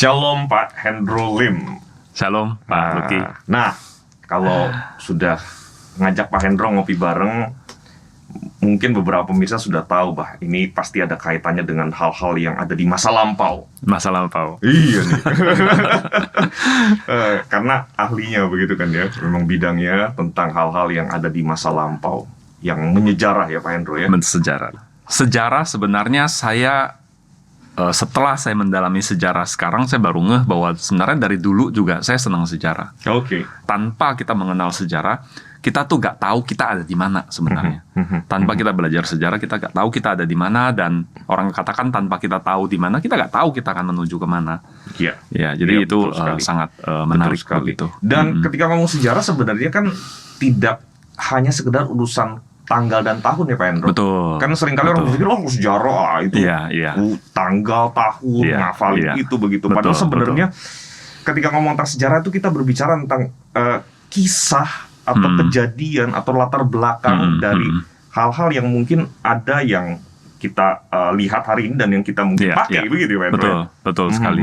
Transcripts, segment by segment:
Shalom Pak Hendro Lim. Shalom Pak Lucky. Nah, kalau sudah ngajak Pak Hendro ngopi bareng, mungkin beberapa pemirsa sudah tahu bah, ini pasti ada kaitannya dengan hal-hal yang ada di masa lampau. Masa lampau. Iya nih. Karena ahlinya begitu kan ya, memang bidangnya tentang hal-hal yang ada di masa lampau, yang menyejarah ya Pak Hendro ya. Sejarah. Sejarah sebenarnya saya setelah saya mendalami sejarah sekarang, saya baru ngeh bahwa sebenarnya dari dulu juga saya senang sejarah. Oke. Tanpa kita mengenal sejarah, kita tuh gak tahu kita ada di mana sebenarnya. Tanpa kita belajar sejarah, kita gak tahu kita ada di mana, dan orang katakan tanpa kita tahu di mana, kita gak tahu kita akan menuju kemana. Iya. Ya, jadi itu sangat menarik begitu. Dan ketika ngomong sejarah sebenarnya kan tidak hanya sekedar urusan tanggal dan tahun ya Pak Hendro. Betul. Kan seringkali orang berpikir sejarah itu tanggal, tahun, ngafalin itu begitu. Padahal sebenarnya ketika ngomong tentang sejarah itu kita berbicara tentang kisah atau kejadian atau latar belakang dari hal-hal yang mungkin ada yang kita lihat hari ini dan yang kita mungkin pakai begitu ya Pak Hendro. Betul sekali.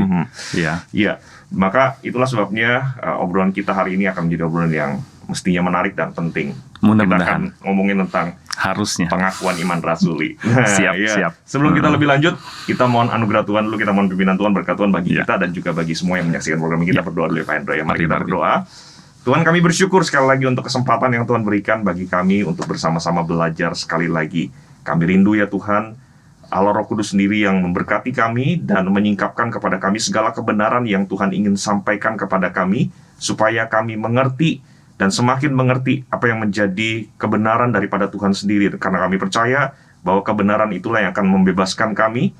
Iya. Maka itulah sebabnya obrolan kita hari ini akan menjadi obrolan yang mestinya menarik dan penting. Mudah-mudahan. Kita akan ngomongin tentang harusnya pengakuan iman rasuli. Siap. Sebelum kita lebih lanjut, kita mohon anugerah Tuhan dulu, kita mohon pimpinan Tuhan, berkat Tuhan bagi kita dan juga bagi semua yang menyaksikan program ini. Kita berdoa dulu ya Pak Hendro ya. Mari kita berdoa. Tuhan, kami bersyukur sekali lagi untuk kesempatan yang Tuhan berikan bagi kami untuk bersama-sama belajar sekali lagi. Kami rindu ya Tuhan, Allah Roh Kudus sendiri yang memberkati kami dan menyingkapkan kepada kami segala kebenaran yang Tuhan ingin sampaikan kepada kami, supaya kami mengerti dan semakin mengerti apa yang menjadi kebenaran daripada Tuhan sendiri. Karena kami percaya bahwa kebenaran itulah yang akan membebaskan kami,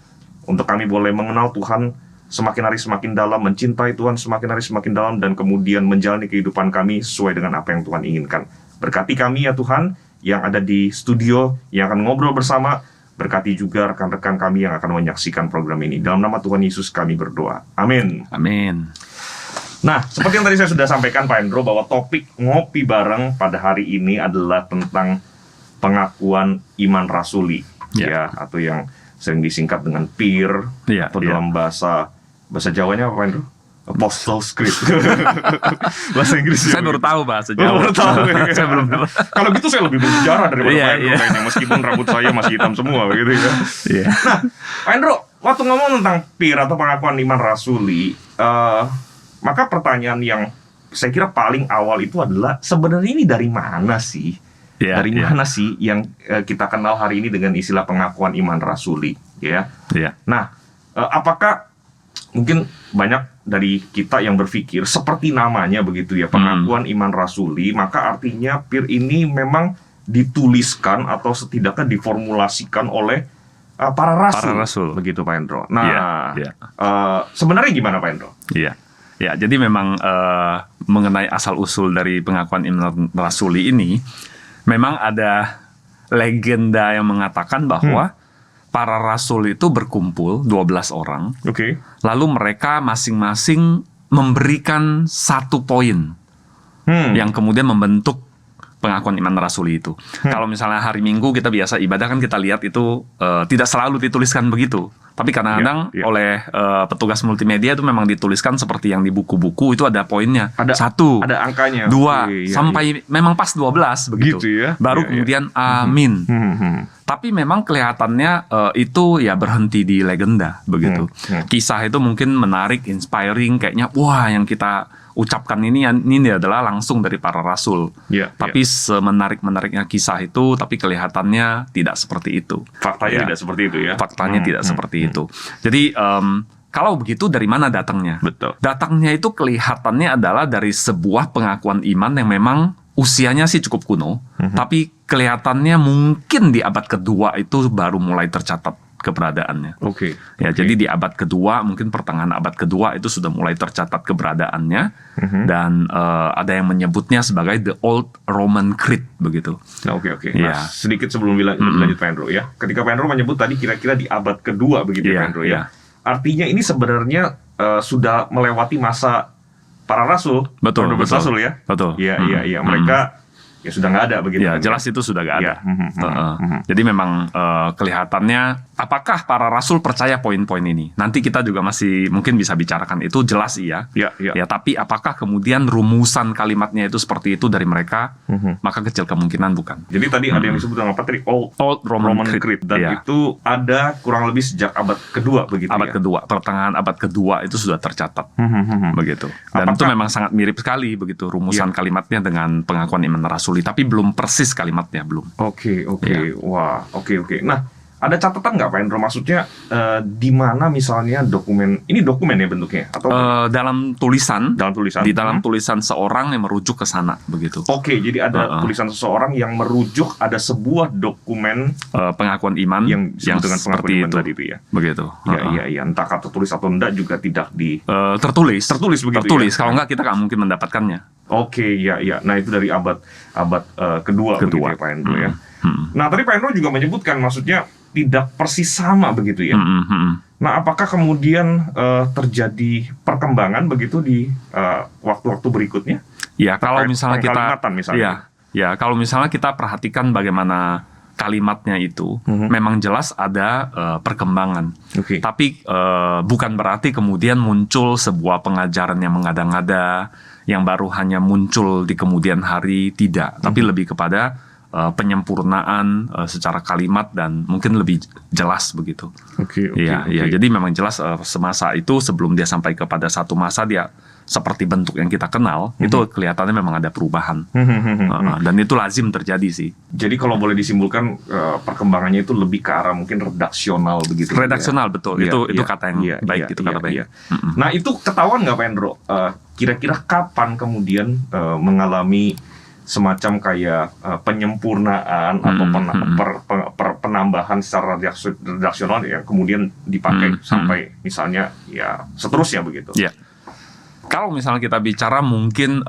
untuk kami boleh mengenal Tuhan semakin hari semakin dalam, mencintai Tuhan semakin hari semakin dalam, dan kemudian menjalani kehidupan kami sesuai dengan apa yang Tuhan inginkan. Berkati kami ya Tuhan, yang ada di studio, yang akan ngobrol bersama. Berkati juga rekan-rekan kami yang akan menyaksikan program ini. Dalam nama Tuhan Yesus kami berdoa. Amin. Amin. Nah, seperti yang tadi saya sudah sampaikan Pak Hendro, bahwa topik ngopi bareng pada hari ini adalah tentang pengakuan iman rasuli, ya, atau yang sering disingkat dengan PIR, atau dalam bahasa Jawanya apa Pak Hendro? Apostles' Creed. Bahasa Inggris. Saya baru tahu bahasa Jawa. Saya belum tahu. Kalau gitu saya lebih bersejarah daripada Pak Hendro kayaknya, meskipun rambut saya masih hitam semua begitu ya. Nah, Pak Hendro, waktu ngomong tentang PIR atau pengakuan iman rasuli, maka pertanyaan yang saya kira paling awal itu adalah sebenarnya ini dari mana sih? Mana sih yang kita kenal hari ini dengan istilah pengakuan iman rasuli? Nah, apakah mungkin banyak dari kita yang berpikir seperti namanya begitu ya, pengakuan iman rasuli, maka artinya PIR ini memang dituliskan atau setidaknya diformulasikan oleh para rasul, begitu Pak Hendro. Nah, sebenarnya gimana Pak Hendro? Ya, jadi memang mengenai asal-usul dari pengakuan iman rasuli ini, memang ada legenda yang mengatakan bahwa para rasul itu berkumpul 12 orang. Lalu mereka masing-masing memberikan satu poin yang kemudian membentuk pengakuan iman rasuli itu. Kalau misalnya hari Minggu kita biasa ibadah kan kita lihat itu tidak selalu dituliskan begitu. Tapi kadang-kadang oleh petugas multimedia itu memang dituliskan seperti yang di buku-buku itu ada poinnya. Ada 1, ada angkanya. 2, sampai memang pas 12 begitu. Baru kemudian amin. Tapi memang kelihatannya itu ya berhenti di legenda begitu. Kisah itu mungkin menarik, inspiring, kayaknya wah yang kita ucapkan ini adalah langsung dari para rasul. Tapi semenarik-menariknya kisah itu, tapi kelihatannya tidak seperti itu. Faktanya tidak seperti itu ya. Faktanya tidak seperti itu. Jadi kalau begitu dari mana datangnya? Betul. Datangnya itu kelihatannya adalah dari sebuah pengakuan iman yang memang usianya sih cukup kuno, tapi kelihatannya mungkin di abad kedua itu baru mulai tercatat keberadaannya. Jadi di abad kedua, mungkin pertengahan abad kedua itu sudah mulai tercatat keberadaannya, dan ada yang menyebutnya sebagai the Old Roman Creed begitu. Nah, sedikit sebelum lanjut Pak Hendro ya. Ketika Pak Hendro menyebut tadi kira-kira di abad kedua begitu Pak Hendro ya. Artinya ini sebenarnya sudah melewati masa para rasul. Betul. Rasul ya. Iya. Mereka ya sudah nggak ada begitu. Ya, jelas itu sudah nggak ada. Jadi memang kelihatannya apakah para rasul percaya poin-poin ini? Nanti kita juga masih mungkin bisa bicarakan itu, jelas iya. Ya, ya. Ya, tapi apakah kemudian rumusan kalimatnya itu seperti itu dari mereka? Maka kecil kemungkinan bukan. Jadi tadi ada yang disebut dengan apa tadi? Old Roman Creed. Dan ya. itu ada kurang lebih sejak abad kedua begitu Abad ya? kedua, pertengahan abad kedua itu sudah tercatat. Begitu. Dan Apakah- itu memang sangat mirip sekali begitu rumusan kalimatnya dengan pengakuan iman rasuli, tapi belum persis kalimatnya, belum. Oke. Ya. Wah, oke. Nah, ada catatan nggak Pak Hendro? Maksudnya di mana misalnya dokumen, ini dokumen ya bentuknya? Atau Dalam tulisan, dalam tulisan? di dalam tulisan seorang yang merujuk ke sana begitu. Oke, jadi ada tulisan seseorang yang merujuk ada sebuah dokumen Pengakuan iman yang disebut dengan pengakuan seperti iman itu. tadi itu ya? Begitu. Iya. Entah kata tulis atau enggak juga tidak di... Tertulis begitu tertulis. ya? Kalau enggak kita nggak mungkin mendapatkannya. Oke, iya. Nah, itu dari abad kedua. Begitu ya Pak Hendro ya? Nah, tadi Pak Hendro juga menyebutkan maksudnya tidak persis sama begitu ya? Nah, apakah kemudian terjadi perkembangan begitu di waktu-waktu berikutnya? Ya, kalau Terkait misalnya kita pengkalimatan misalnya. ya kalau misalnya kita perhatikan bagaimana kalimatnya itu, memang jelas ada perkembangan. Oke. Tapi bukan berarti kemudian muncul sebuah pengajaran yang mengada-ngada, yang baru hanya muncul di kemudian hari, tidak. Tapi lebih kepada penyempurnaan secara kalimat dan mungkin lebih jelas begitu. Oke. Iya. Jadi memang jelas semasa itu sebelum dia sampai kepada satu masa dia seperti bentuk yang kita kenal, itu kelihatannya memang ada perubahan. Dan itu lazim terjadi sih. Jadi kalau boleh disimpulkan perkembangannya itu lebih ke arah mungkin redaksional begitu. Redaksional ya? betul. Iya, Itu kata yang baik, itu kata baik. Iya. Nah, itu ketahuan nggak Pak Hendro? Kira-kira kapan kemudian mengalami semacam kayak penyempurnaan atau penambahan secara redaksional yang kemudian dipakai sampai misalnya ya seterusnya begitu. Iya. Kalau misalnya kita bicara mungkin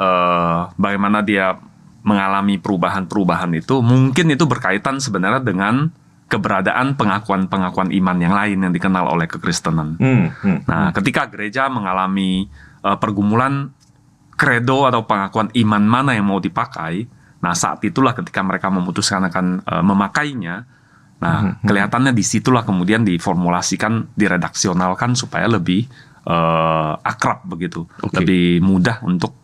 bagaimana dia mengalami perubahan-perubahan itu, mungkin itu berkaitan sebenarnya dengan keberadaan pengakuan-pengakuan iman yang lain yang dikenal oleh kekristenan. Nah, ketika gereja mengalami pergumulan kredo atau pengakuan iman mana yang mau dipakai, nah saat itulah ketika mereka memutuskan akan memakainya, nah kelihatannya disitulah kemudian diformulasikan, diredaksionalkan supaya lebih akrab begitu, lebih mudah untuk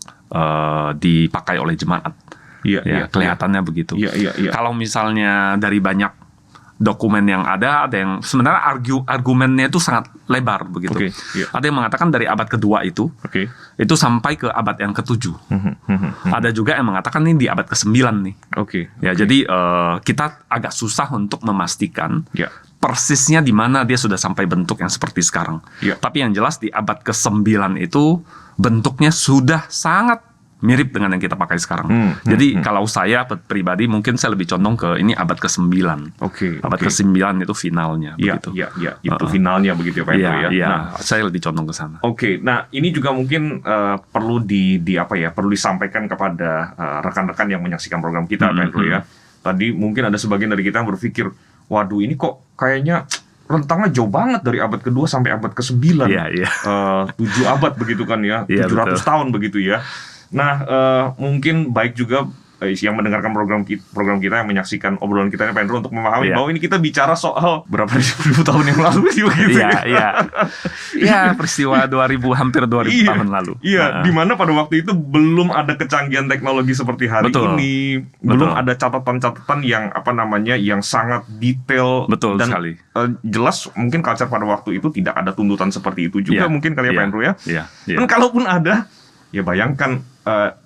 dipakai oleh jemaat. Iya, kelihatannya begitu. Iya. Kalau misalnya dari banyak dokumen yang ada yang sebenarnya argumennya itu sangat lebar begitu. Ada yang mengatakan dari abad kedua itu sampai ke abad yang ke-7. Ada juga yang mengatakan ini di abad ke-9 nih. Jadi kita agak susah untuk memastikan persisnya di mana dia sudah sampai bentuk yang seperti sekarang. Tapi yang jelas di abad ke-9 itu bentuknya sudah sangat mirip dengan yang kita pakai sekarang. Jadi kalau saya pribadi mungkin saya lebih condong ke ini abad ke-9. Abad ke-9 itu finalnya begitu. Iya, itu finalnya begitu ya Pak Hendro ya. Nah, saya lebih condong ke sana. Nah ini juga mungkin perlu perlu disampaikan kepada rekan-rekan yang menyaksikan program kita Pak Hendro ya. Tadi mungkin ada sebagian dari kita yang berpikir, waduh ini kok kayaknya rentangnya jauh banget dari abad kedua sampai abad ke-9. 7 abad begitu kan ya, 700 tahun begitu ya. Nah, mungkin baik juga yang mendengarkan program kita, yang menyaksikan obrolan kita ini Pak Hendro, untuk memahami bahwa ini kita bicara soal berapa ribu tahun yang lalu sih begitu ya. Peristiwa hampir 2000 tahun lalu. Di mana pada waktu itu belum ada kecanggihan teknologi seperti hari ini, belum ada catatan-catatan yang yang sangat detail. Dan sekali. Jelas mungkin culture pada waktu itu tidak ada tuntutan seperti itu juga mungkin kali ya Pak Hendro ya. Dan kalaupun ada, ya bayangkan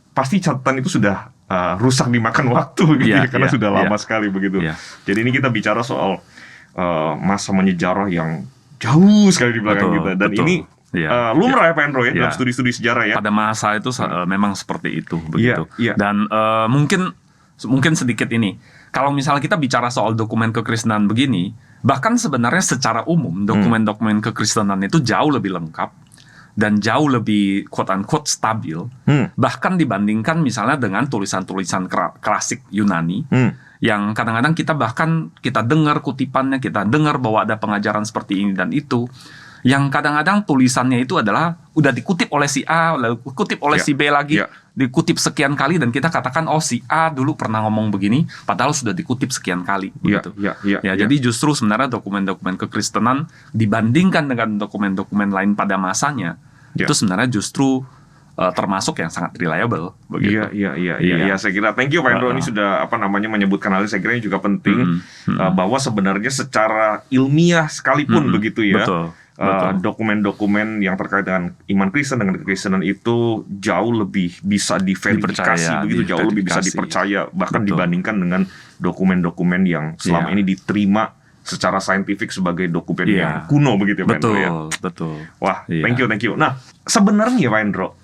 pasti catatan itu sudah rusak dimakan waktu gitu karena sudah lama sekali begitu. Jadi ini kita bicara soal masa menyejarah yang jauh sekali di belakang kita, dan ini lumrah ya Pak Hendro ya dalam studi-studi sejarah ya. Pada masa itu memang seperti itu begitu. Dan mungkin sedikit ini, kalau misalnya kita bicara soal dokumen kekristenan begini, bahkan sebenarnya secara umum dokumen-dokumen kekristenan itu jauh lebih lengkap dan jauh lebih quote-unquote stabil, bahkan dibandingkan misalnya dengan tulisan-tulisan klasik Yunani, yang kadang-kadang kita dengar kutipannya, kita dengar bahwa ada pengajaran seperti ini dan itu, yang kadang-kadang tulisannya itu adalah udah dikutip oleh si A, lalu dikutip oleh si B lagi, dikutip sekian kali dan kita katakan oh si A dulu pernah ngomong begini, padahal sudah dikutip sekian kali begitu. Jadi justru sebenarnya dokumen-dokumen kekristenan dibandingkan dengan dokumen-dokumen lain pada masanya itu sebenarnya justru termasuk yang sangat reliable begitu. Iya. Saya kira thank you Pak Hendro, ini sudah menyebutkan hal ini. Saya kira ini juga penting bahwa sebenarnya secara ilmiah sekalipun begitu ya. Betul. Dokumen-dokumen yang terkait dengan iman Kristen, dengan kekristenan itu jauh lebih bisa diverifikasi begitu, jauh lebih bisa dipercaya bahkan dibandingkan dengan dokumen-dokumen yang selama ini diterima secara saintifik sebagai dokumen yang kuno begitu ya Pak Hendro ya. Betul. Wah, thank you. Nah, sebenarnya Pak Hendro,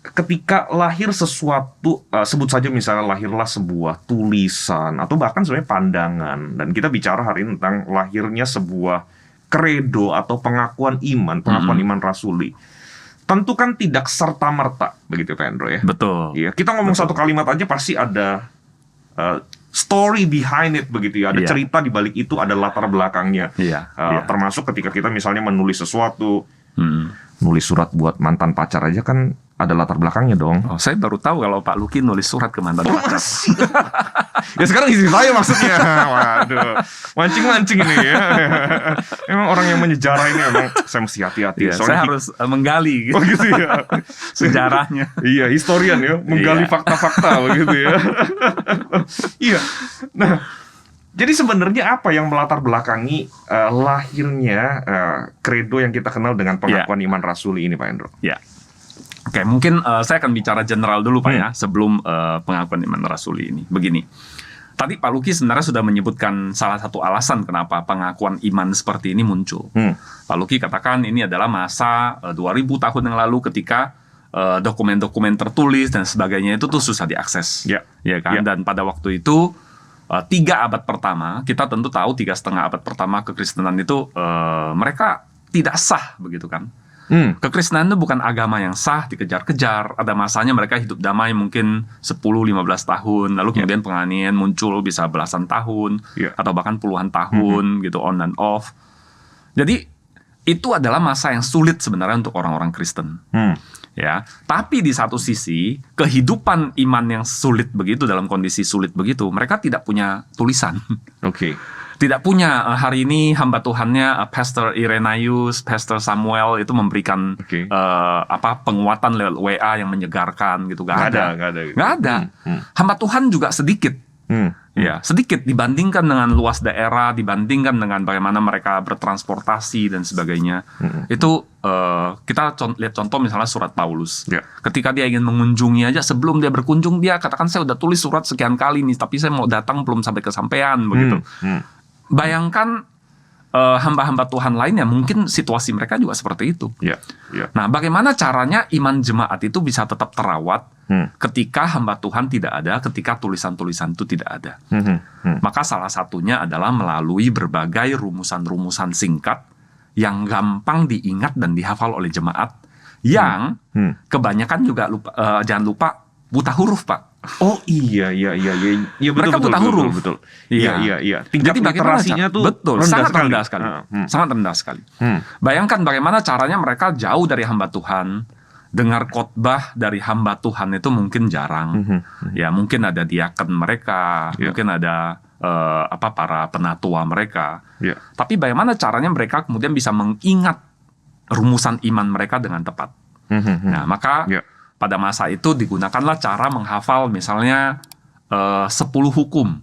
ketika lahir sesuatu, sebut saja misalnya lahirlah sebuah tulisan atau bahkan sebenarnya pandangan, dan kita bicara hari ini tentang lahirnya sebuah kredo atau pengakuan iman rasuli. Tentu kan tidak serta-merta begitu Pak Hendro ya. Betul. Iya, kita ngomong satu kalimat aja pasti ada story behind it begitu ya, ada cerita di balik itu, ada latar belakangnya. Termasuk ketika kita misalnya menulis sesuatu, nulis surat buat mantan pacar aja kan ada latar belakangnya dong. Oh, saya baru tahu kalau Pak Luki nulis surat ke mantan pacar. Ya sekarang istri saya maksudnya. Waduh, mancing-mancing ini ya. Emang orang yang menyejarah ini memang saya mesti hati-hati. Saya harus menggali gitu. Oh gitu ya. Sejarahnya. Iya, historian ya, menggali fakta-fakta begitu ya. Iya. Nah, jadi sebenarnya apa yang melatar belakangi lahirnya kredo yang kita kenal dengan pengakuan iman rasuli ini Pak Hendro? Ya. Oke, mungkin saya akan bicara general dulu Pak ya, sebelum pengakuan iman rasuli ini. Begini, tadi Pak Luki sebenarnya sudah menyebutkan salah satu alasan kenapa pengakuan iman seperti ini muncul. Pak Luki katakan ini adalah masa 2000 tahun yang lalu ketika dokumen-dokumen tertulis dan sebagainya itu tuh susah diakses. Ya kan? Dan pada waktu itu 3 abad pertama, kita tentu tahu 3,5 abad pertama kekristenan itu mereka tidak sah begitu kan. Kekristenan itu bukan agama yang sah, dikejar-kejar. Ada masanya mereka hidup damai mungkin 10-15 tahun, lalu kemudian penganiayaan muncul bisa belasan tahun atau bahkan puluhan tahun gitu, on and off. Jadi itu adalah masa yang sulit sebenarnya untuk orang-orang Kristen. Ya, tapi di satu sisi kehidupan iman yang sulit begitu, dalam kondisi sulit begitu, mereka tidak punya tulisan. Tidak punya hari ini hamba Tuhannya Pastor Irenaeus, Pastor Samuel itu memberikan penguatan lewat WA yang menyegarkan gitu, nggak ada. Hamba Tuhan juga sedikit. Ya, sedikit dibandingkan dengan luas daerah, dibandingkan dengan bagaimana mereka bertransportasi dan sebagainya. Itu kita lihat contoh misalnya surat Paulus. Ketika dia ingin mengunjungi aja, sebelum dia berkunjung dia katakan saya udah tulis surat sekian kali nih, tapi saya mau datang belum sampai kesampaian begitu. Bayangkan hamba-hamba Tuhan lainnya mungkin situasi mereka juga seperti itu. Nah, bagaimana caranya iman jemaat itu bisa tetap terawat ketika hamba Tuhan tidak ada, ketika tulisan-tulisan itu tidak ada. Maka salah satunya adalah melalui berbagai rumusan-rumusan singkat yang gampang diingat dan dihafal oleh jemaat, yang kebanyakan juga jangan lupa buta huruf Pak. Oh iya mereka buta huruf. Betul. Iya. Tingkat jadi literasinya tuh sangat rendah sekali. Bayangkan bagaimana caranya mereka jauh dari hamba Tuhan, dengar khotbah dari hamba Tuhan itu mungkin jarang. Ya, mungkin ada diaken mereka, mungkin ada para penatua mereka. Tapi bagaimana caranya mereka kemudian bisa mengingat rumusan iman mereka dengan tepat. Nah, maka pada masa itu digunakanlah cara menghafal misalnya 10 hukum.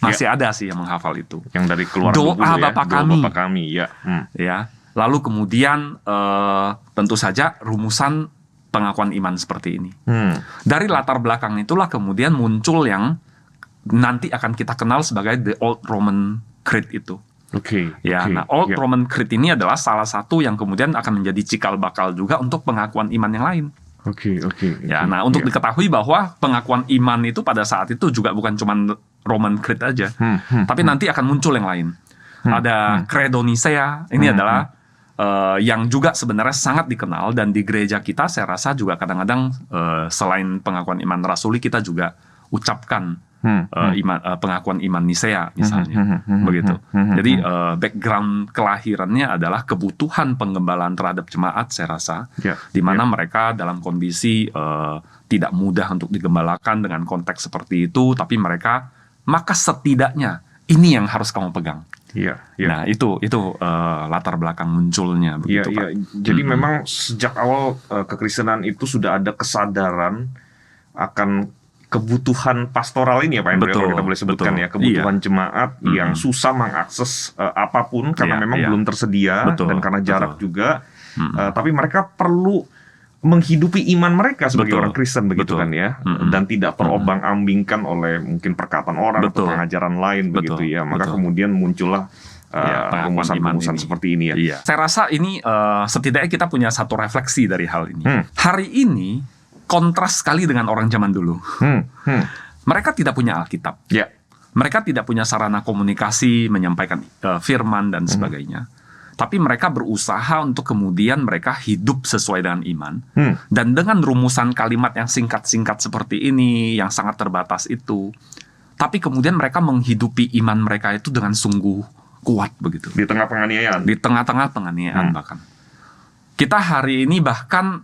Masih ada sih yang menghafal itu. Yang dari Keluaran doa Bapa kami. Doa Bapa kami, ya. Lalu kemudian tentu saja rumusan pengakuan iman seperti ini. Dari latar belakang itulah kemudian muncul yang nanti akan kita kenal sebagai the Old Roman Creed itu. Nah, Old Roman Creed ini adalah salah satu yang kemudian akan menjadi cikal bakal juga untuk pengakuan iman yang lain. Nah, untuk diketahui bahwa pengakuan iman itu pada saat itu juga bukan cuma Roman Creed aja, tapi nanti akan muncul yang lain. Ada Credo Nicea, ini adalah yang juga sebenarnya sangat dikenal, dan di gereja kita saya rasa juga kadang-kadang selain pengakuan iman rasuli kita juga ucapkan pengakuan iman Nisea misalnya, begitu. Jadi background kelahirannya adalah kebutuhan penggembalaan terhadap jemaat, saya rasa, di mana mereka dalam kondisi tidak mudah untuk digembalakan dengan konteks seperti itu, tapi maka setidaknya ini yang harus kamu pegang. Nah itu latar belakang munculnya begitu, Pak. Jadi memang sejak awal kekristenan itu sudah ada kesadaran akan kebutuhan pastoral ini ya Pak Hendro, kalau kita boleh sebutkan ya, kebutuhan jemaat yang susah mengakses apapun karena memang belum tersedia dan karena jarak juga, tapi mereka perlu menghidupi iman mereka sebagai orang Kristen begitu kan ya, dan tidak terombang-ambingkan oleh mungkin perkataan orang atau pengajaran lain begitu ya, maka kemudian muncullah pengusahaan seperti ini ya. Saya rasa ini setidaknya kita punya satu refleksi dari hal ini. Hari ini kontras sekali dengan orang zaman dulu. Mereka tidak punya Alkitab. Mereka tidak punya sarana komunikasi, menyampaikan firman dan sebagainya. Tapi mereka berusaha untuk kemudian mereka hidup sesuai dengan iman. Dan dengan rumusan kalimat yang singkat-singkat seperti ini, yang sangat terbatas itu. Tapi kemudian mereka menghidupi iman mereka itu dengan sungguh kuat begitu. Di tengah penganiayaan. Di tengah-tengah penganiayaan bahkan. Kita hari ini bahkan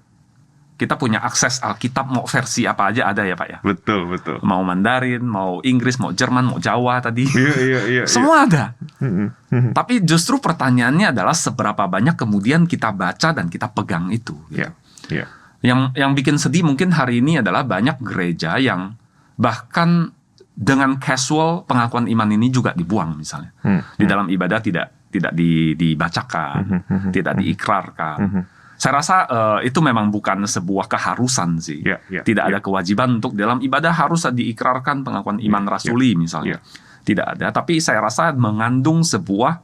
kita punya akses Alkitab, mau versi apa aja ada ya Pak ya. Betul. Mau Mandarin, mau Inggris, mau Jerman, mau Jawa tadi. Iya. Semua ada. Tapi justru pertanyaannya adalah seberapa banyak kemudian kita baca dan kita pegang itu. Gitu. Yang bikin sedih mungkin hari ini adalah banyak gereja yang bahkan dengan casual pengakuan iman ini juga dibuang misalnya. Di dalam ibadah tidak dibacakan, tidak diikrarkan. Saya rasa itu memang bukan sebuah keharusan sih. Tidak ada kewajiban untuk dalam ibadah harus diikrarkan pengakuan iman rasuli misalnya. Tidak ada. Tapi saya rasa mengandung sebuah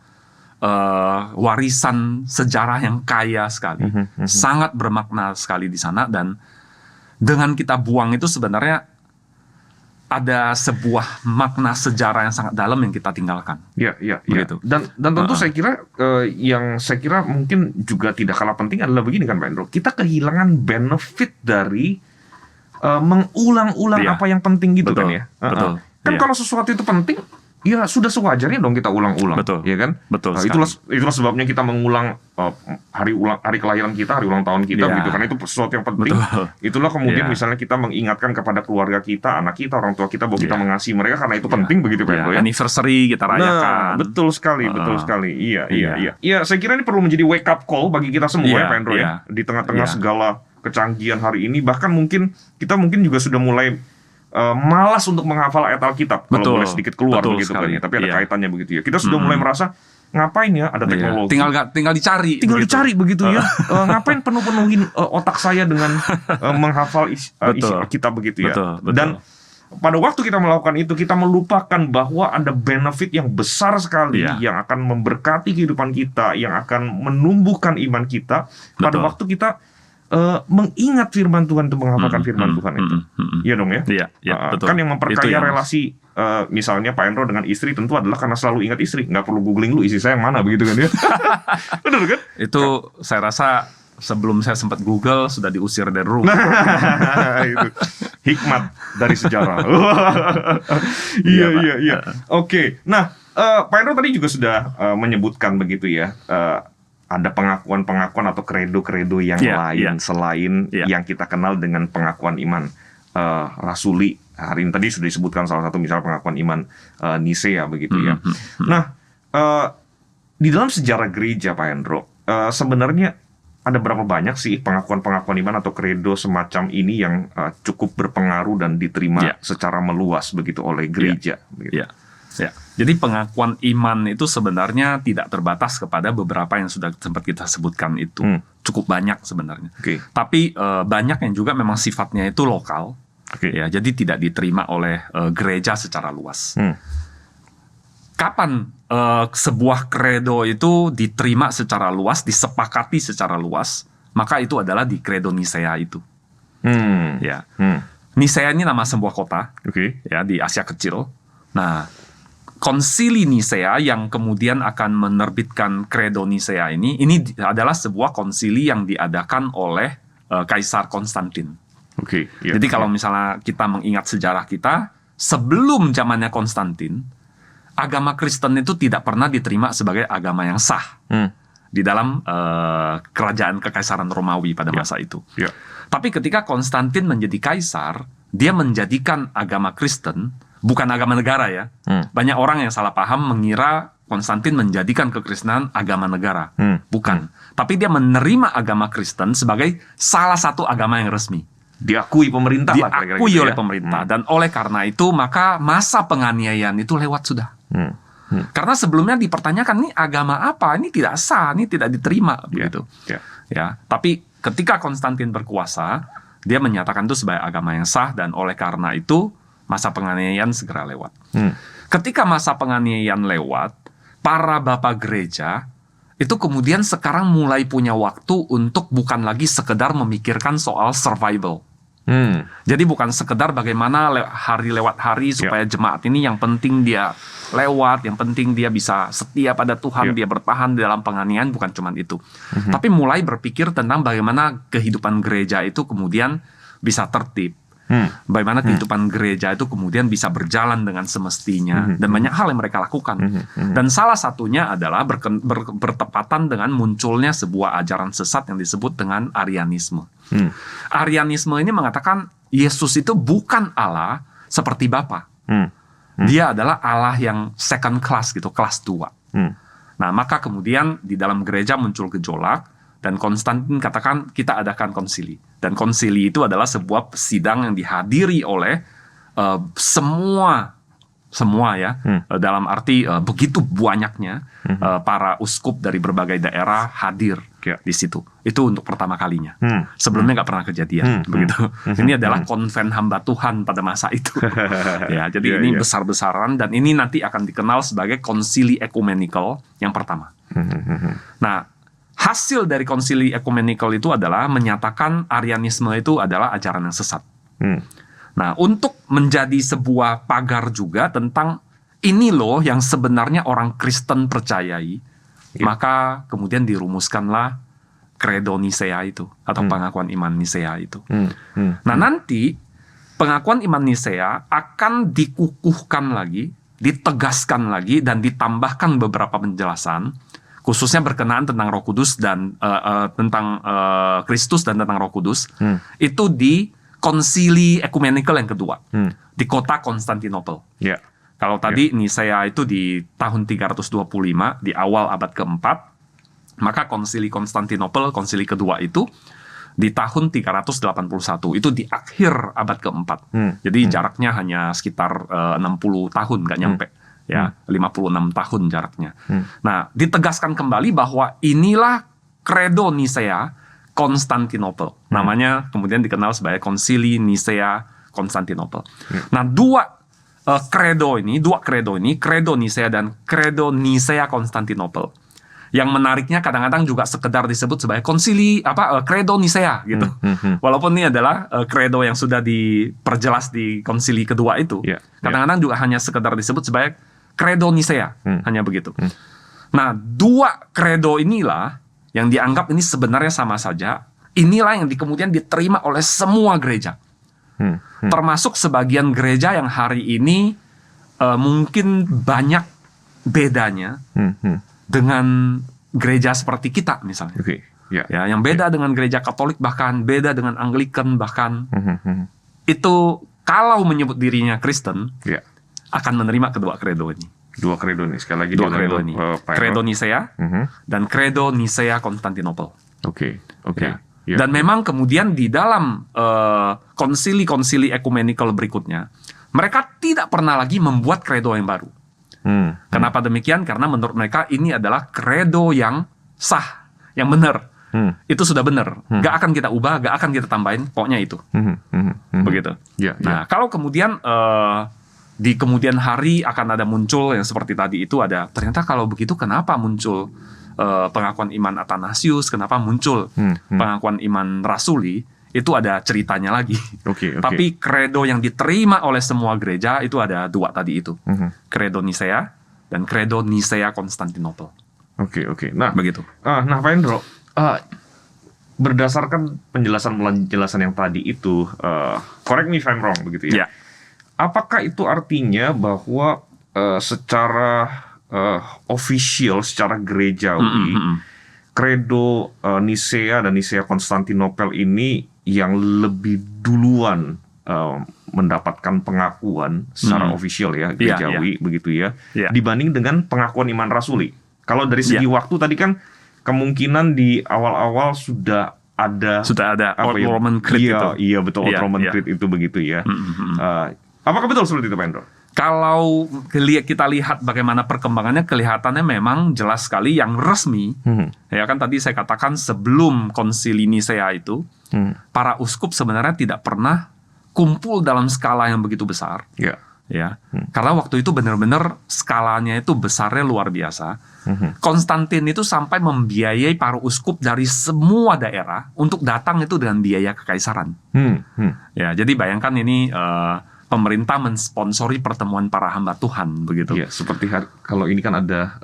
warisan sejarah yang kaya sekali. Sangat bermakna sekali di sana. Dan dengan kita buang itu sebenarnya ada sebuah makna sejarah yang sangat dalam yang kita tinggalkan. Begitu. Dan tentu saya kira yang saya kira mungkin juga tidak kalah penting adalah begini kan Pak Hendro. Kita kehilangan benefit dari mengulang-ulang apa yang penting gitu kan ya. Kan kalau sesuatu itu penting, ya sudah sewajarnya dong kita ulang-ulang, ya kan? Itulah sebabnya kita mengulang hari kelahiran kita, hari ulang tahun kita, gitu karena itu sesuatu yang penting. Itulah kemudian misalnya kita mengingatkan kepada keluarga kita, anak kita, orang tua kita bahwa kita mengasihi mereka karena itu penting begitu Pak Hendro ya. Anniversary kita rayakan. Betul sekali. Iya. Saya kira ini perlu menjadi wake up call bagi kita semua ya Pak Hendro ya. Di tengah-tengah segala kecanggihan hari ini, bahkan kita mungkin juga sudah mulai malas untuk menghafal ayat Alkitab kalau boleh sedikit keluar begitu kan ya. Tapi ada kaitannya begitu ya. Kita sudah mulai merasa ngapain ya ada teknologi. Tinggal dicari begitu ya. Ngapain penuhin otak saya dengan menghafal isi Alkitab begitu ya. Dan pada waktu kita melakukan itu, kita melupakan bahwa ada benefit yang besar sekali yang akan memberkati kehidupan kita, yang akan menumbuhkan iman kita pada waktu kita mengingat firman Tuhan, itu menghafalkan firman Tuhan itu. Iya dong ya? Betul. Kan yang memperkaya relasi misalnya Pak Hendro dengan istri tentu adalah karena selalu ingat istri. Nggak perlu googling lu isi saya yang mana begitu kan ya. Benar kan? Itu saya rasa sebelum saya sempat Google sudah diusir dari rumah. Itu hikmat dari sejarah. Iya. Oke. Nah, Pak Hendro tadi juga sudah menyebutkan begitu ya. Ada pengakuan-pengakuan atau kredo-kredo yang lain selain yang kita kenal dengan pengakuan iman rasuli. Hari ini tadi sudah disebutkan salah satu misal pengakuan iman Nisea begitu ya. Nah, di dalam sejarah gereja Pak Hendro, sebenarnya ada berapa banyak sih pengakuan-pengakuan iman atau kredo semacam ini yang cukup berpengaruh dan diterima secara meluas begitu oleh gereja? Begitu. Jadi pengakuan iman itu sebenarnya tidak terbatas kepada beberapa yang sudah sempat kita sebutkan itu. Cukup banyak sebenarnya. Tapi banyak yang juga memang sifatnya itu lokal. Ya, jadi tidak diterima oleh gereja secara luas. Kapan sebuah kredo itu diterima secara luas, disepakati secara luas, maka itu adalah di kredo Nisea itu. Nisea ini nama sebuah kota ya, di Asia Kecil. Nah, Konsili Nisea yang kemudian akan menerbitkan kredo Nisea ini adalah sebuah konsili yang diadakan oleh Kaisar Konstantin. Jadi kalau misalnya kita mengingat sejarah kita, sebelum zamannya Konstantin, agama Kristen itu tidak pernah diterima sebagai agama yang sah di dalam kerajaan Kekaisaran Romawi pada masa itu. Ya. Tapi ketika Konstantin menjadi kaisar, dia menjadikan agama Kristen, bukan agama negara ya. Banyak orang yang salah paham mengira Konstantin menjadikan kekristenan agama negara. Bukan. Tapi dia menerima agama Kristen sebagai salah satu agama yang resmi. Diakui pemerintah lah kira-kira Diakui gitu oleh ya. pemerintah. Dan oleh karena itu, maka masa penganiayaan itu lewat sudah. Karena sebelumnya dipertanyakan, ini agama apa? Ini tidak sah, ini tidak diterima. Begitu. Ya. Tapi ketika Konstantin berkuasa, dia menyatakan itu sebagai agama yang sah, dan oleh karena itu masa penganiayaan segera lewat. Ketika masa penganiayaan lewat, para bapak gereja itu kemudian sekarang mulai punya waktu untuk bukan lagi sekedar memikirkan soal survival. Jadi bukan sekedar bagaimana hari lewat hari supaya jemaat ini yang penting dia lewat, yang penting dia bisa setia pada Tuhan, dia bertahan dalam penganiayaan, bukan cuma itu. Tapi mulai berpikir tentang bagaimana kehidupan gereja itu kemudian bisa tertib. Bagaimana kehidupan gereja itu kemudian bisa berjalan dengan semestinya, dan banyak hal yang mereka lakukan. Dan salah satunya adalah bertepatan dengan munculnya sebuah ajaran sesat yang disebut dengan Arianisme. Arianisme ini mengatakan Yesus itu bukan Allah seperti Bapa. Dia adalah Allah yang second class gitu, kelas 2. Nah, maka kemudian di dalam gereja muncul gejolak, dan Konstantin katakan kita adakan konsili. Dan konsili itu adalah sebuah sidang yang dihadiri oleh semua ya, dalam arti begitu banyaknya para uskup dari berbagai daerah hadir di situ. Itu untuk pertama kalinya. Sebelumnya nggak pernah kejadian begitu. Ini adalah konven hamba Tuhan pada masa itu. Ya, jadi ini besar-besaran, dan ini nanti akan dikenal sebagai konsili ekumenikal yang pertama. Nah, hasil dari konsili ekumenikal itu adalah menyatakan Arianisme itu adalah ajaran yang sesat. Nah, untuk menjadi sebuah pagar juga tentang ini loh yang sebenarnya orang Kristen percayai, maka kemudian dirumuskanlah Credo Nicea itu, atau pengakuan iman Nicea itu. Nah, nanti pengakuan iman Nicea akan dikukuhkan lagi, ditegaskan lagi, dan ditambahkan beberapa penjelasan, khususnya berkenaan tentang Roh Kudus dan tentang Kristus dan tentang Roh Kudus, itu di konsili ekumenikal yang kedua, di kota Konstantinopel. Kalau tadi Nicea itu di tahun 325, di awal abad keempat, maka konsili Konstantinopel, konsili kedua itu di tahun 381, itu di akhir abad keempat. Jadi jaraknya hanya sekitar 60 tahun, nggak nyampe. Ya, 56 tahun jaraknya. Nah, ditegaskan kembali bahwa inilah Credo Nicea Konstantinopel. Namanya kemudian dikenal sebagai Konsili Nicea Konstantinopel. Nah, dua credo ini, Credo Nicea dan Credo Nicea Konstantinopel. Yang menariknya kadang-kadang juga sekedar disebut sebagai konsili Credo Nicea gitu. Walaupun ini adalah credo yang sudah diperjelas di konsili kedua itu. Kadang-kadang juga hanya sekedar disebut sebagai Credo Nicea, hanya begitu. Nah, dua credo inilah yang dianggap ini sebenarnya sama saja. Inilah yang kemudian diterima oleh semua gereja. Termasuk sebagian gereja yang hari ini mungkin banyak bedanya dengan gereja seperti kita misalnya. Ya, yang beda dengan gereja Katolik, bahkan beda dengan Anglikan, bahkan itu kalau menyebut dirinya Kristen, akan menerima kedua credo ini. Dua credo nih, sekali lagi dua credo ini. Credo Nicea dan Credo Nicea Konstantinopel. Ya. Dan memang kemudian di dalam konsili-konsili ekumenikal berikutnya, mereka tidak pernah lagi membuat credo yang baru. Kenapa demikian? Karena menurut mereka ini adalah credo yang sah, yang benar. Itu sudah benar. Gak akan kita ubah, gak akan kita tambahin, pokoknya itu. Begitu. Nah, kalau kemudian di kemudian hari akan ada muncul yang seperti tadi itu ada, ternyata kalau begitu kenapa muncul pengakuan iman Athanasius, kenapa muncul pengakuan iman Rasuli, itu ada ceritanya lagi. Tapi credo yang diterima oleh semua gereja itu ada dua tadi itu. Credo Nicea dan Credo Nicea Konstantinopel. Nah, begitu. Nah, Pak Hendro, berdasarkan penjelasan yang tadi itu, correct me if I'm wrong, begitu ya. apakah itu artinya bahwa secara official, secara gerejawi, Kredo Nisea dan Nisea Konstantinopel ini yang lebih duluan mendapatkan pengakuan secara official ya, gerejawi begitu ya, dibanding dengan pengakuan iman rasuli. Kalau dari segi waktu tadi kan kemungkinan di awal-awal sudah ada Old Roman Creed itu. Iya betul, Old Roman Creed itu begitu ya. Apakah betul seperti itu, Pak Hendro? Kalau kita lihat bagaimana perkembangannya, kelihatannya memang jelas sekali yang resmi. Ya kan tadi saya katakan sebelum konsili Nisea itu, para uskup sebenarnya tidak pernah kumpul dalam skala yang begitu besar. Ya, karena waktu itu benar-benar skalanya itu besarnya luar biasa. Konstantin itu sampai membiayai para uskup dari semua daerah untuk datang itu dengan biaya kekaisaran. Ya, jadi bayangkan ini pemerintah mensponsori pertemuan para hamba Tuhan begitu. Ya, seperti kalau ini kan ada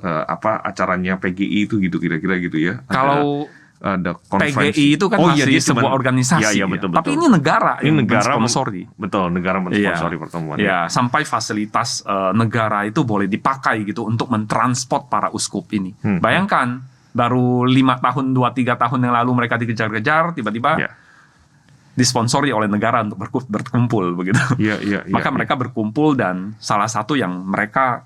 acaranya PGI itu gitu kira-kira gitu ya. Kalau ada konferensi. PGI itu kan masih sebuah organisasi. Betul. Tapi ini negara yang mensponsori. Betul, negara mensponsori pertemuan. Ya, sampai fasilitas negara itu boleh dipakai gitu untuk mentransport para uskup ini. Bayangkan baru 5 tahun, 2-3 tahun yang lalu mereka dikejar-kejar, tiba-tiba disponsori oleh negara untuk berkumpul begitu. Maka mereka berkumpul dan salah satu yang mereka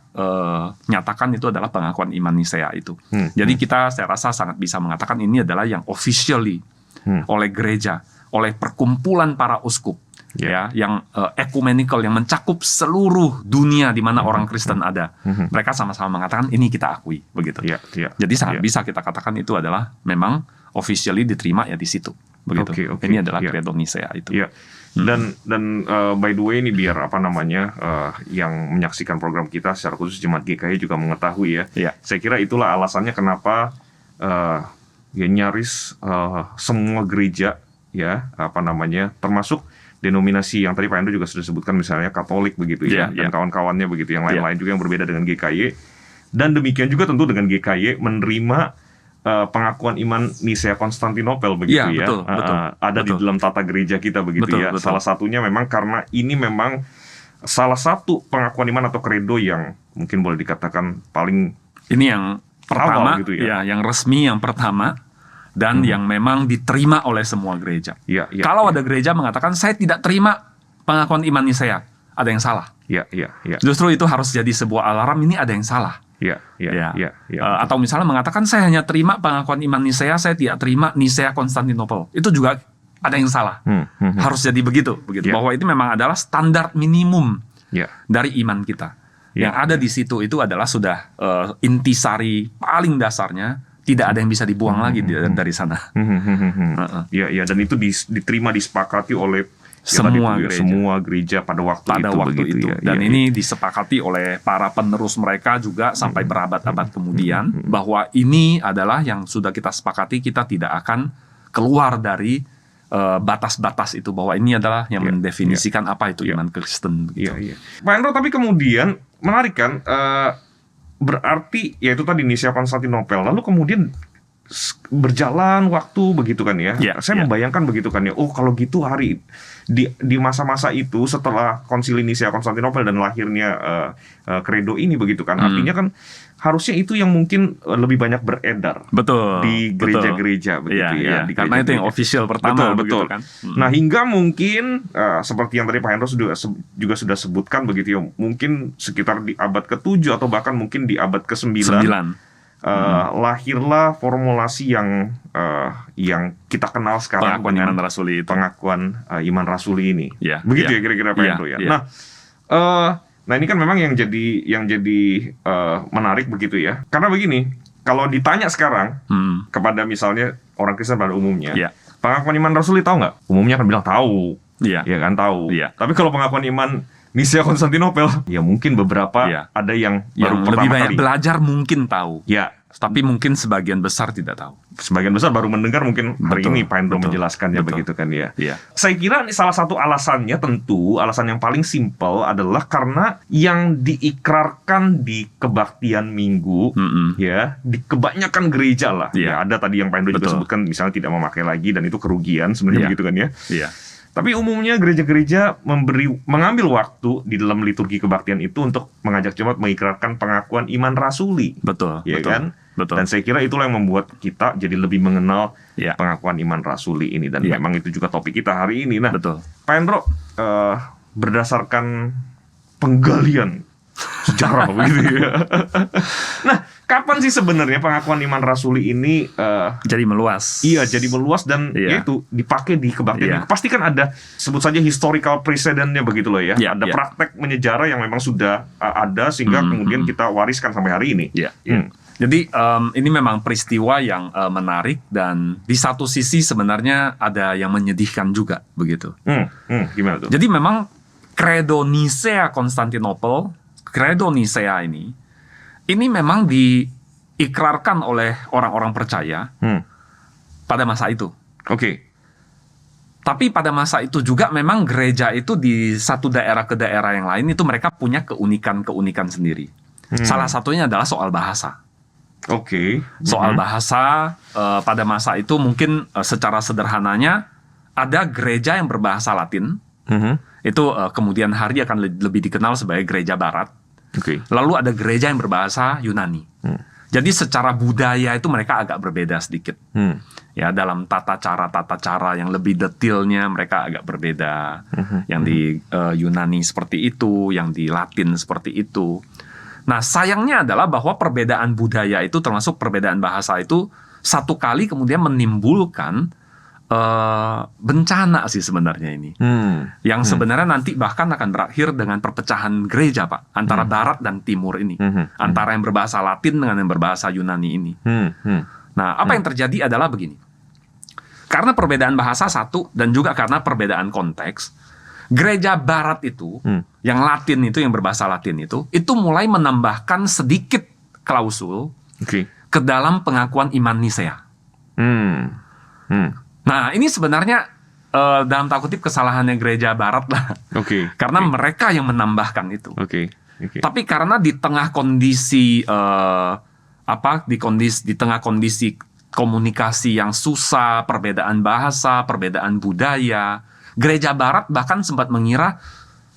nyatakan itu adalah pengakuan iman Nisea itu. Jadi saya rasa sangat bisa mengatakan ini adalah yang officially oleh gereja, oleh perkumpulan para uskup, ya, yang ecumenical, yang mencakup seluruh dunia di mana orang Kristen ada. Mereka sama-sama mengatakan ini kita akui begitu. Jadi sangat bisa kita katakan itu adalah memang officially diterima ya di situ. Begitu. Ini adalah Kredo Nisea itu. Dan by the way ini biar yang menyaksikan program kita secara khusus Jemaat GKY juga mengetahui ya. Saya kira itulah alasannya kenapa nyaris semua gereja termasuk denominasi yang tadi Pak Hendro juga sudah sebutkan misalnya Katolik begitu ya, dan kawan-kawannya begitu, yang lain-lain juga yang berbeda dengan GKY. Dan demikian juga tentu dengan GKY menerima pengakuan iman Nisea Konstantinopel begitu betul. Ada di dalam tata gereja kita begitu betul. Salah satunya memang karena ini memang salah satu pengakuan iman atau kredo yang mungkin boleh dikatakan paling ini yang pertama gitu yang resmi yang pertama dan yang memang diterima oleh semua gereja. Kalau ada gereja mengatakan saya tidak terima pengakuan iman Nisea, ada yang salah. Justru itu harus jadi sebuah alarm, ini ada yang salah. Atau misalnya mengatakan saya hanya terima pengakuan iman Nisea, saya tidak terima Nisea Konstantinopel. Itu juga ada yang salah. Harus jadi begitu. Bahwa itu memang adalah standar minimum dari iman kita. Yang ada di situ itu adalah sudah intisari paling dasarnya, tidak ada yang bisa dibuang lagi dari sana. Dan itu diterima, disepakati oleh semua gereja pada waktu itu. Dan ini disepakati oleh para penerus mereka juga sampai berabad-abad kemudian, bahwa ini adalah yang sudah kita sepakati, kita tidak akan keluar dari batas-batas itu, bahwa ini adalah yang mendefinisikan apa itu iman Kristen. Pak Hendro, tapi kemudian menarik kan, berarti yaitu tadi Nisea Konstantinopel, lalu kemudian berjalan waktu begitu kan ya. Saya membayangkan begitu kan ya. Oh, kalau gitu di masa-masa itu setelah Konsili Nisea Konstantinopel dan lahirnya kredo ini begitu kan. Artinya kan harusnya itu yang mungkin lebih banyak beredar. Di gereja-gereja begitu ya. Karena itu yang official pertama betul. Kan. Nah, hingga mungkin seperti yang tadi Pak Hendro juga sudah sebutkan begitu ya. Mungkin sekitar di abad ke-7 atau bahkan mungkin di abad ke-9. Lahirlah formulasi yang kita kenal sekarang pengakuan iman rasuli itu. Pengakuan iman rasuli ini. Begitu ya kira-kira Pak Hendro ya. Nah ini kan memang yang jadi menarik begitu ya. Karena begini, kalau ditanya sekarang kepada misalnya orang Kristen pada umumnya, pengakuan iman rasuli tahu nggak? Umumnya akan bilang tahu. Ya kan tahu. Tapi kalau pengakuan iman Nisea Konstantinopel, ya mungkin beberapa ada yang baru pertama lebih banyak kali belajar mungkin tahu. Tapi mungkin sebagian besar tidak tahu. Sebagian besar baru mendengar mungkin hari ini Pak Hendro menjelaskannya begitu kan ya. Saya kira ini salah satu alasannya, tentu alasan yang paling simpel adalah karena yang diikrarkan di kebaktian minggu di kebanyakan gereja lah. Ada tadi yang Pak Hendro juga sebutkan misalnya tidak memakai lagi dan itu kerugian sebenarnya begitu kan ya. Tapi umumnya gereja-gereja mengambil waktu di dalam liturgi kebaktian itu untuk mengajak jemaat mengikrarkan pengakuan iman rasuli. Betul, Ya betul, kan? betul. Dan saya kira itulah yang membuat kita jadi lebih mengenal Ya. pengakuan iman rasuli ini. Dan Ya. memang itu juga topik kita hari ini. Nah, Betul. Pak Hendro, berdasarkan penggalian sejarah begitu ya. Nah, kapan sih sebenarnya pengakuan iman rasuli ini Jadi meluas. jadi meluas dan Iya. yaitu dipakai di kebaktian? Iya. Pasti kan ada sebut saja historical precedentnya begitu loh ya. Iya, Ada iya. praktek menyejarah yang memang sudah ada sehingga kemudian kita wariskan sampai hari ini. Ya, ya. Jadi ini memang peristiwa yang menarik dan di satu sisi sebenarnya ada yang menyedihkan juga begitu. Gimana tuh? Jadi memang Credo Nicea Konstantinopel, Credo Nicea ini memang diikrarkan oleh orang-orang percaya pada masa itu. Oke. Tapi pada masa itu juga memang gereja itu di satu daerah ke daerah yang lain itu mereka punya keunikan-keunikan sendiri. Salah satunya adalah soal bahasa. Oke. Soal bahasa pada masa itu mungkin secara sederhananya ada gereja yang berbahasa Latin. Itu kemudian hari akan lebih dikenal sebagai gereja Barat. Oke. Lalu ada gereja yang berbahasa Yunani. Jadi secara budaya itu mereka agak berbeda sedikit. Ya, dalam tata cara yang lebih detailnya mereka agak berbeda. Yang di Yunani seperti itu, yang di Latin seperti itu. Nah, sayangnya adalah bahwa perbedaan budaya itu termasuk perbedaan bahasa itu satu kali kemudian menimbulkan bencana sih sebenarnya ini. Yang sebenarnya nanti bahkan akan berakhir dengan perpecahan gereja, Pak, antara Barat dan Timur ini. Antara yang berbahasa Latin dengan yang berbahasa Yunani ini. Nah, apa yang terjadi adalah begini. Karena perbedaan bahasa satu dan juga karena perbedaan konteks, gereja Barat itu, yang Latin itu, yang berbahasa Latin itu mulai menambahkan sedikit klausul ke dalam pengakuan iman Nicea. Nah, ini sebenarnya dalam tanda kutip kesalahannya gereja Barat lah. Karena mereka yang menambahkan itu. Tapi karena di tengah kondisi di tengah kondisi komunikasi yang susah, perbedaan bahasa, perbedaan budaya, gereja Barat bahkan sempat mengira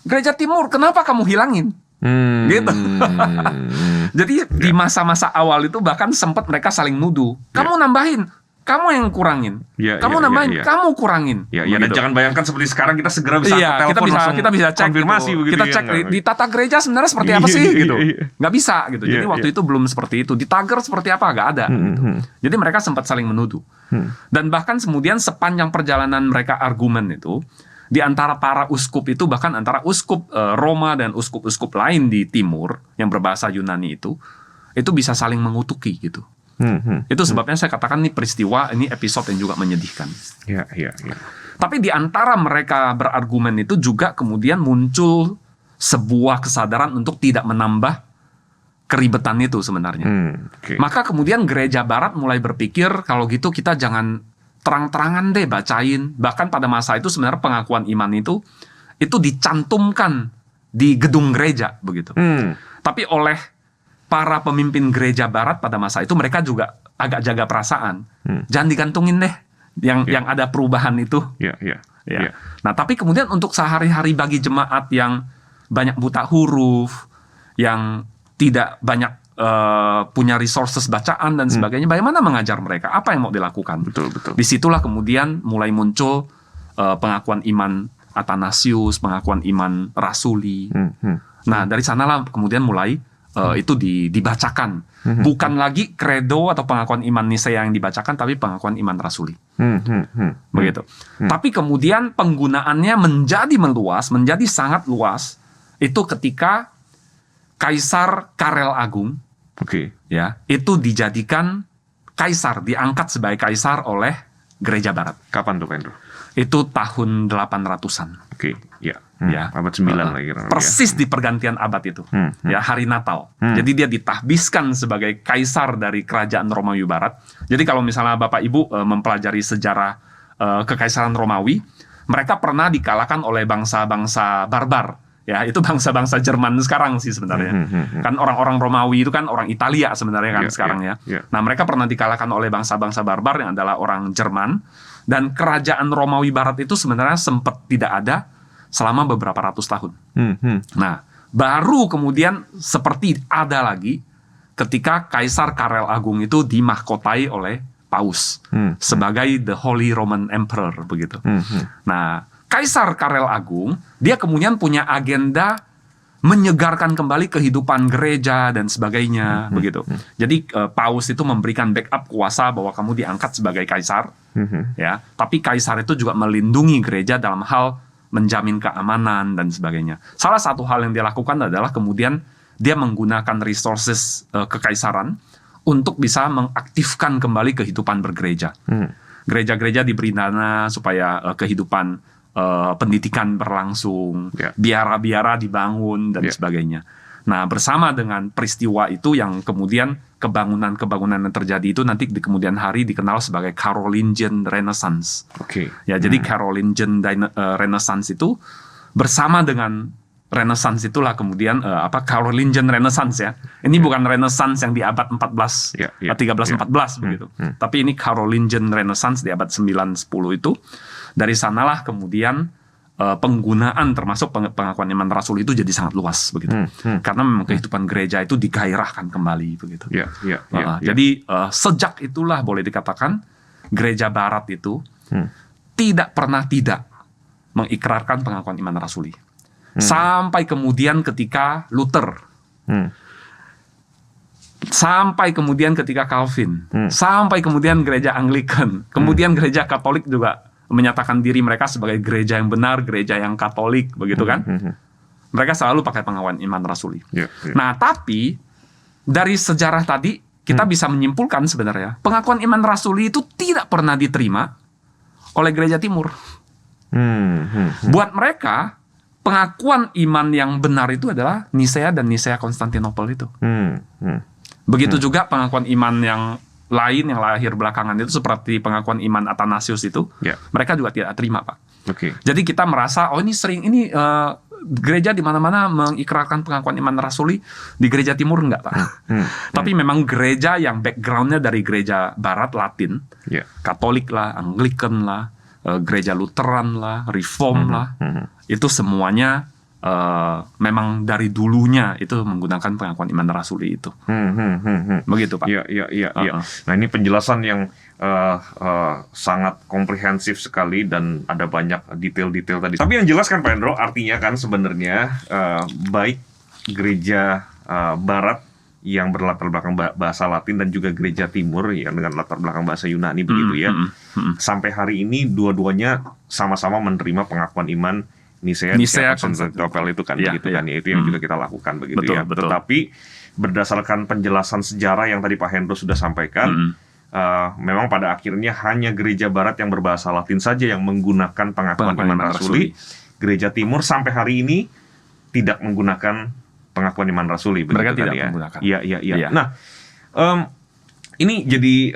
gereja Timur kenapa kamu hilangin? Gitu. Jadi di masa-masa awal itu bahkan sempat mereka saling nuduh. Kamu nambahin, kamu yang kurangin. Kamu nambahin, kamu kurangin. Dan jangan bayangkan seperti sekarang kita segera bisa telepon kita bisa cek konfirmasi gitu. begitu. Kita cek di tata gereja sebenarnya seperti apa sih gitu. Nggak bisa gitu. Jadi waktu itu belum seperti itu. Di tagar seperti apa nggak ada. Gitu. Jadi mereka sempat saling menuduh. Dan bahkan kemudian sepanjang perjalanan mereka argumen itu, di antara para uskup itu, bahkan antara uskup Roma dan uskup-uskup lain di timur yang berbahasa Yunani itu bisa saling mengutuki gitu. Itu sebabnya saya katakan ini peristiwa, ini episode yang juga menyedihkan. Tapi di antara mereka berargumen itu juga kemudian muncul sebuah kesadaran untuk tidak menambah keribetan itu sebenarnya. Maka kemudian gereja Barat mulai berpikir kalau gitu kita jangan terang-terangan deh bacain. Bahkan pada masa itu sebenarnya pengakuan iman itu dicantumkan di gedung gereja begitu. Tapi oleh para pemimpin gereja Barat pada masa itu mereka juga agak jaga perasaan. Jangan digantungin deh yang ada perubahan itu. Nah, tapi kemudian untuk sehari-hari bagi jemaat yang banyak buta huruf, yang tidak banyak punya resources bacaan dan sebagainya, bagaimana mengajar mereka? Apa yang mau dilakukan? Betul. Disitulah kemudian mulai muncul pengakuan iman Athanasius, pengakuan iman rasuli. Nah, dari sanalah kemudian mulai itu dibacakan. Bukan lagi credo atau pengakuan iman Nicea yang dibacakan, tapi pengakuan iman rasuli. Begitu. Tapi kemudian penggunaannya menjadi meluas, menjadi sangat luas. Itu ketika Kaisar Karel Agung, itu dijadikan kaisar, diangkat sebagai kaisar oleh gereja Barat. Kapan tuh, Pendro? Itu tahun 800-an. Abad 9 lagi. Persis di pergantian abad itu. Hari Natal. Jadi dia ditahbiskan sebagai kaisar dari kerajaan Romawi Barat. Jadi kalau misalnya Bapak Ibu mempelajari sejarah kekaisaran Romawi, mereka pernah dikalahkan oleh bangsa-bangsa barbar. Ya, itu bangsa-bangsa Jerman sekarang sih sebenarnya. Kan orang-orang Romawi itu kan orang Italia sebenarnya kan sekarang ya. Nah, mereka pernah dikalahkan oleh bangsa-bangsa barbar yang adalah orang Jerman. Dan kerajaan Romawi Barat itu sebenarnya sempat tidak ada selama beberapa ratus tahun. Nah, baru kemudian seperti ada lagi ketika Kaisar Karel Agung itu dimahkotai oleh Paus sebagai the Holy Roman Emperor begitu. Nah, Kaisar Karel Agung dia kemudian punya agenda menyegarkan kembali kehidupan gereja dan sebagainya begitu. Jadi Paus itu memberikan backup kuasa bahwa kamu diangkat sebagai kaisar, ya. Tapi kaisar itu juga melindungi gereja dalam hal menjamin keamanan dan sebagainya. Salah satu hal yang dia lakukan adalah kemudian dia menggunakan resources kekaisaran untuk bisa mengaktifkan kembali kehidupan bergereja. Gereja-gereja diberi dana supaya kehidupan pendidikan berlangsung, biara-biara dibangun dan sebagainya. Nah, bersama dengan peristiwa itu yang kemudian kebangunan-kebangunan yang terjadi itu nanti di kemudian hari dikenal sebagai Carolingian Renaissance. Ya, jadi Carolingian Renaissance itu bersama dengan Renaissance itulah kemudian Carolingian Renaissance ya. Ini bukan Renaissance yang di abad 14, 13-14 begitu. Tapi ini Carolingian Renaissance di abad 9-10 itu. Dari sanalah kemudian penggunaan termasuk pengakuan iman rasul itu jadi sangat luas begitu. Karena memang kehidupan gereja itu digairahkan kembali begitu. Jadi sejak itulah boleh dikatakan gereja barat itu tidak pernah tidak mengikrarkan pengakuan iman rasuli. Sampai kemudian ketika Luther, sampai kemudian ketika Calvin, sampai kemudian gereja Anglikan, kemudian gereja Katolik juga menyatakan diri mereka sebagai gereja yang benar, gereja yang Katolik, begitu kan? Mereka selalu pakai pengakuan iman rasuli. Nah, tapi dari sejarah tadi kita bisa menyimpulkan sebenarnya pengakuan iman rasuli itu tidak pernah diterima oleh gereja Timur. Buat mereka pengakuan iman yang benar itu adalah Nisea dan Nisea Konstantinopel itu. Begitu juga pengakuan iman yang lain yang lahir belakangan itu seperti pengakuan iman Athanasius itu, mereka juga tidak terima, Pak. Jadi kita merasa ini gereja di mana-mana mengikrarkan pengakuan iman rasuli, di gereja Timur enggak, Pak. Tapi memang gereja yang backgroundnya dari gereja Barat Latin, Katolik lah, Anglikan lah, gereja Lutheran lah, Reform lah, itu semuanya memang dari dulunya itu menggunakan pengakuan iman rasuli itu. Begitu, Pak. Iya. Nah, ini penjelasan yang sangat komprehensif sekali dan ada banyak detail-detail tadi. Tapi yang jelas kan Pak Hendro, artinya kan sebenarnya baik gereja barat yang berlatar belakang bahasa Latin dan juga gereja timur yang dengan latar belakang bahasa Yunani begitu ya. Sampai hari ini dua-duanya sama-sama menerima pengakuan iman Nisea Konstantinopel itu kan begitu kan ya, itu yang juga kita lakukan begitu ya. Tetapi berdasarkan penjelasan sejarah yang tadi Pak Hendro sudah sampaikan, memang pada akhirnya hanya gereja barat yang berbahasa Latin saja yang menggunakan pengakuan iman rasuli. Gereja timur sampai hari ini tidak menggunakan pengakuan iman rasuli. Mereka tidak ya menggunakan. Iya. Nah, ini jadi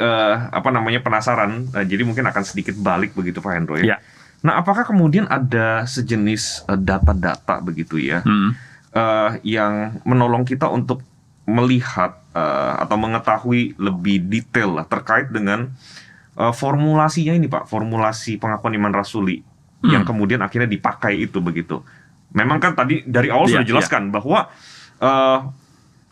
penasaran. Jadi mungkin akan sedikit balik begitu Pak Hendro ya. Nah, apakah kemudian ada sejenis data-data begitu ya, yang menolong kita untuk melihat atau mengetahui lebih detail lah terkait dengan formulasinya ini Pak, formulasi pengakuan iman rasuli yang kemudian akhirnya dipakai itu begitu. Memang kan tadi dari awal sudah jelaskan bahwa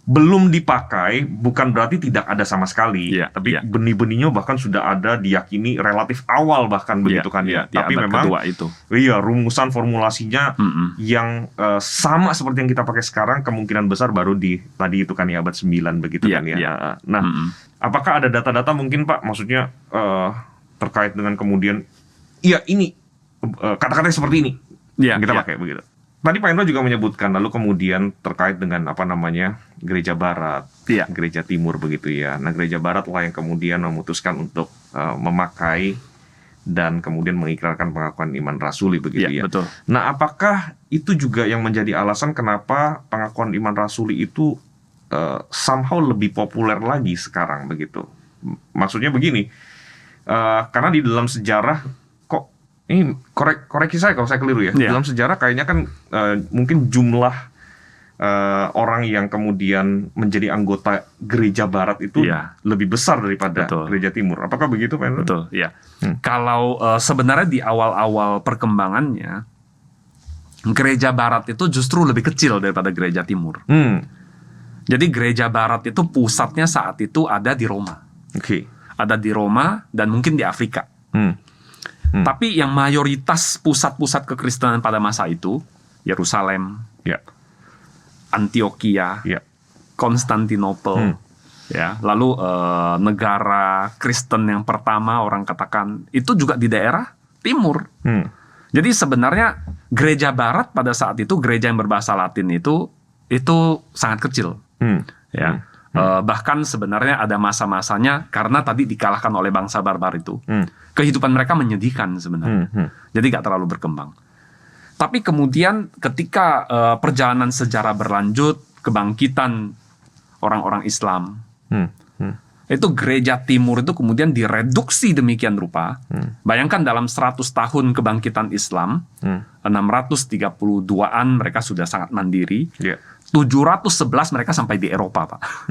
belum dipakai bukan berarti tidak ada sama sekali, tapi benih-benihnya bahkan sudah ada diyakini relatif awal bahkan begitu kan ya. Tapi memang itu. Rumusan formulasinya yang sama seperti yang kita pakai sekarang kemungkinan besar baru di tadi itu kan ya abad 9 begitu kan ya. Nah, apakah ada data-data mungkin Pak, maksudnya terkait dengan kemudian ini kata-kata seperti ini yang kita pakai begitu. Tadi Pak Hendro juga menyebutkan lalu kemudian terkait dengan gereja barat, gereja timur begitu ya. Nah, gereja barat lah yang kemudian memutuskan untuk memakai dan kemudian mengikrarkan pengakuan iman rasuli begitu ya. Betul. Nah, apakah itu juga yang menjadi alasan kenapa pengakuan iman rasuli itu somehow lebih populer lagi sekarang begitu? Maksudnya begini, karena di dalam sejarah ini koreksi saya kalau saya keliru ya. Dalam sejarah kayaknya kan mungkin jumlah orang yang kemudian menjadi anggota gereja Barat itu Iya. lebih besar daripada Betul. gereja Timur. Apakah begitu, Pak Hendro? Betul, ya. Kalau sebenarnya di awal-awal perkembangannya, gereja Barat itu justru lebih kecil daripada gereja Timur. Jadi gereja Barat itu pusatnya saat itu ada di Roma. Oke. Ada di Roma dan mungkin di Afrika. Tapi yang mayoritas pusat-pusat kekristenan pada masa itu, Yerusalem, Ya. Antioquia, Ya. Konstantinopel, ya. Lalu negara Kristen yang pertama orang katakan itu juga di daerah timur. Jadi sebenarnya gereja Barat pada saat itu, gereja yang berbahasa Latin itu sangat kecil, ya. Bahkan sebenarnya ada masa-masanya karena tadi dikalahkan oleh bangsa barbar itu, kehidupan mereka menyedihkan sebenarnya. Jadi gak terlalu berkembang. Tapi kemudian ketika perjalanan sejarah berlanjut, kebangkitan orang-orang Islam, itu gereja Timur itu kemudian direduksi demikian rupa. Bayangkan dalam 100 tahun kebangkitan Islam, 632-an mereka sudah sangat mandiri. Ya. 711 mereka sampai di Eropa, Pak.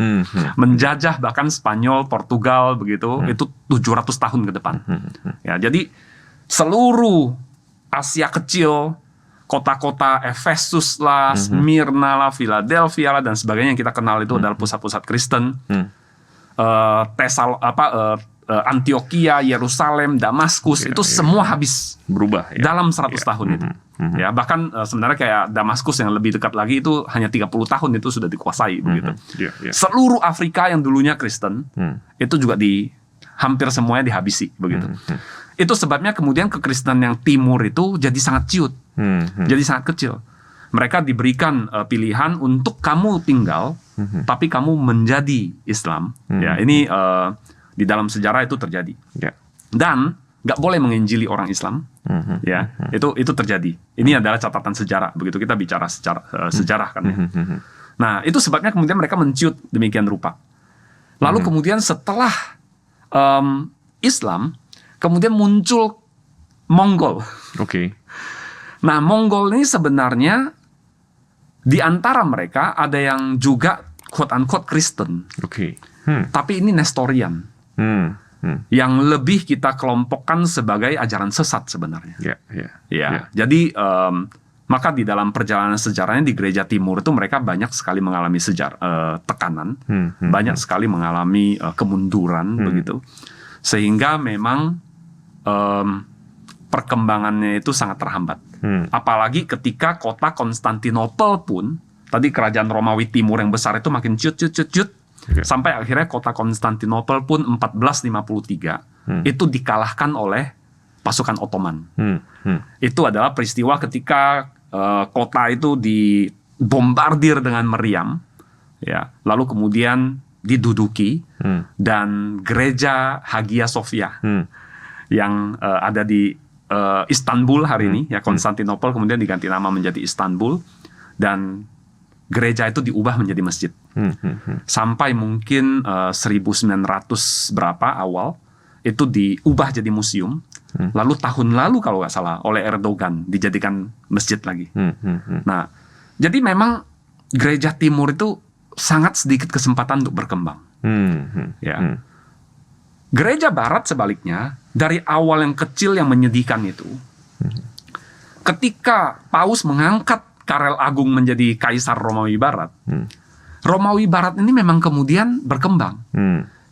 Menjajah bahkan Spanyol, Portugal begitu, itu 700 tahun ke depan. Ya, jadi seluruh Asia kecil, kota-kota Efesus lah, Smyrna lah, Philadelphia lah dan sebagainya yang kita kenal itu adalah pusat-pusat Kristen. Antioquia, Yerusalem, Damaskus itu semua habis Berubah ya. dalam 100 tahun itu. Ya, bahkan sebenarnya kayak Damaskus yang lebih dekat lagi itu hanya 30 tahun itu sudah dikuasai begitu. Ya. Seluruh Afrika yang dulunya Kristen itu juga hampir semuanya dihabisi begitu. Itu sebabnya kemudian kekristenan yang timur itu jadi sangat ciut. Jadi sangat kecil. Mereka diberikan pilihan untuk kamu tinggal tapi kamu menjadi Islam. Ya, ini di dalam sejarah itu terjadi. Ya. Dan nggak boleh menginjili orang Islam. Ya, itu terjadi. Ini adalah catatan sejarah. Begitu kita bicara sejarah kan ya. Nah, itu sebabnya kemudian mereka menciut demikian rupa. Lalu kemudian setelah Islam, kemudian muncul Mongol. Oke. Nah, Mongol ini sebenarnya di antara mereka ada yang juga quote-unquote Kristen. Oke. Tapi ini Nestorian. Yang lebih kita kelompokkan sebagai ajaran sesat sebenarnya. Ya. Jadi maka di dalam perjalanan sejarahnya di gereja Timur itu mereka banyak sekali mengalami tekanan, banyak sekali mengalami kemunduran begitu, sehingga memang perkembangannya itu sangat terhambat. Apalagi ketika kota Konstantinopel pun tadi kerajaan Romawi Timur yang besar itu makin ciut. Sampai akhirnya kota Konstantinopel pun 1453 itu dikalahkan oleh pasukan Ottoman. Itu adalah peristiwa ketika kota itu dibombardir dengan meriam, ya. Lalu kemudian diduduki dan gereja Hagia Sophia yang ada di Istanbul hari ini, ya, Konstantinopel kemudian diganti nama menjadi Istanbul dan gereja itu diubah menjadi masjid. Sampai mungkin 1900 berapa awal itu diubah jadi museum. Lalu tahun lalu kalau nggak salah oleh Erdogan dijadikan masjid lagi. Nah, jadi memang gereja Timur itu sangat sedikit kesempatan untuk berkembang. Ya. Gereja Barat sebaliknya dari awal yang kecil yang menyedihkan itu, ketika Paus mengangkat Karel Agung menjadi Kaisar Romawi Barat, Romawi Barat ini memang kemudian berkembang.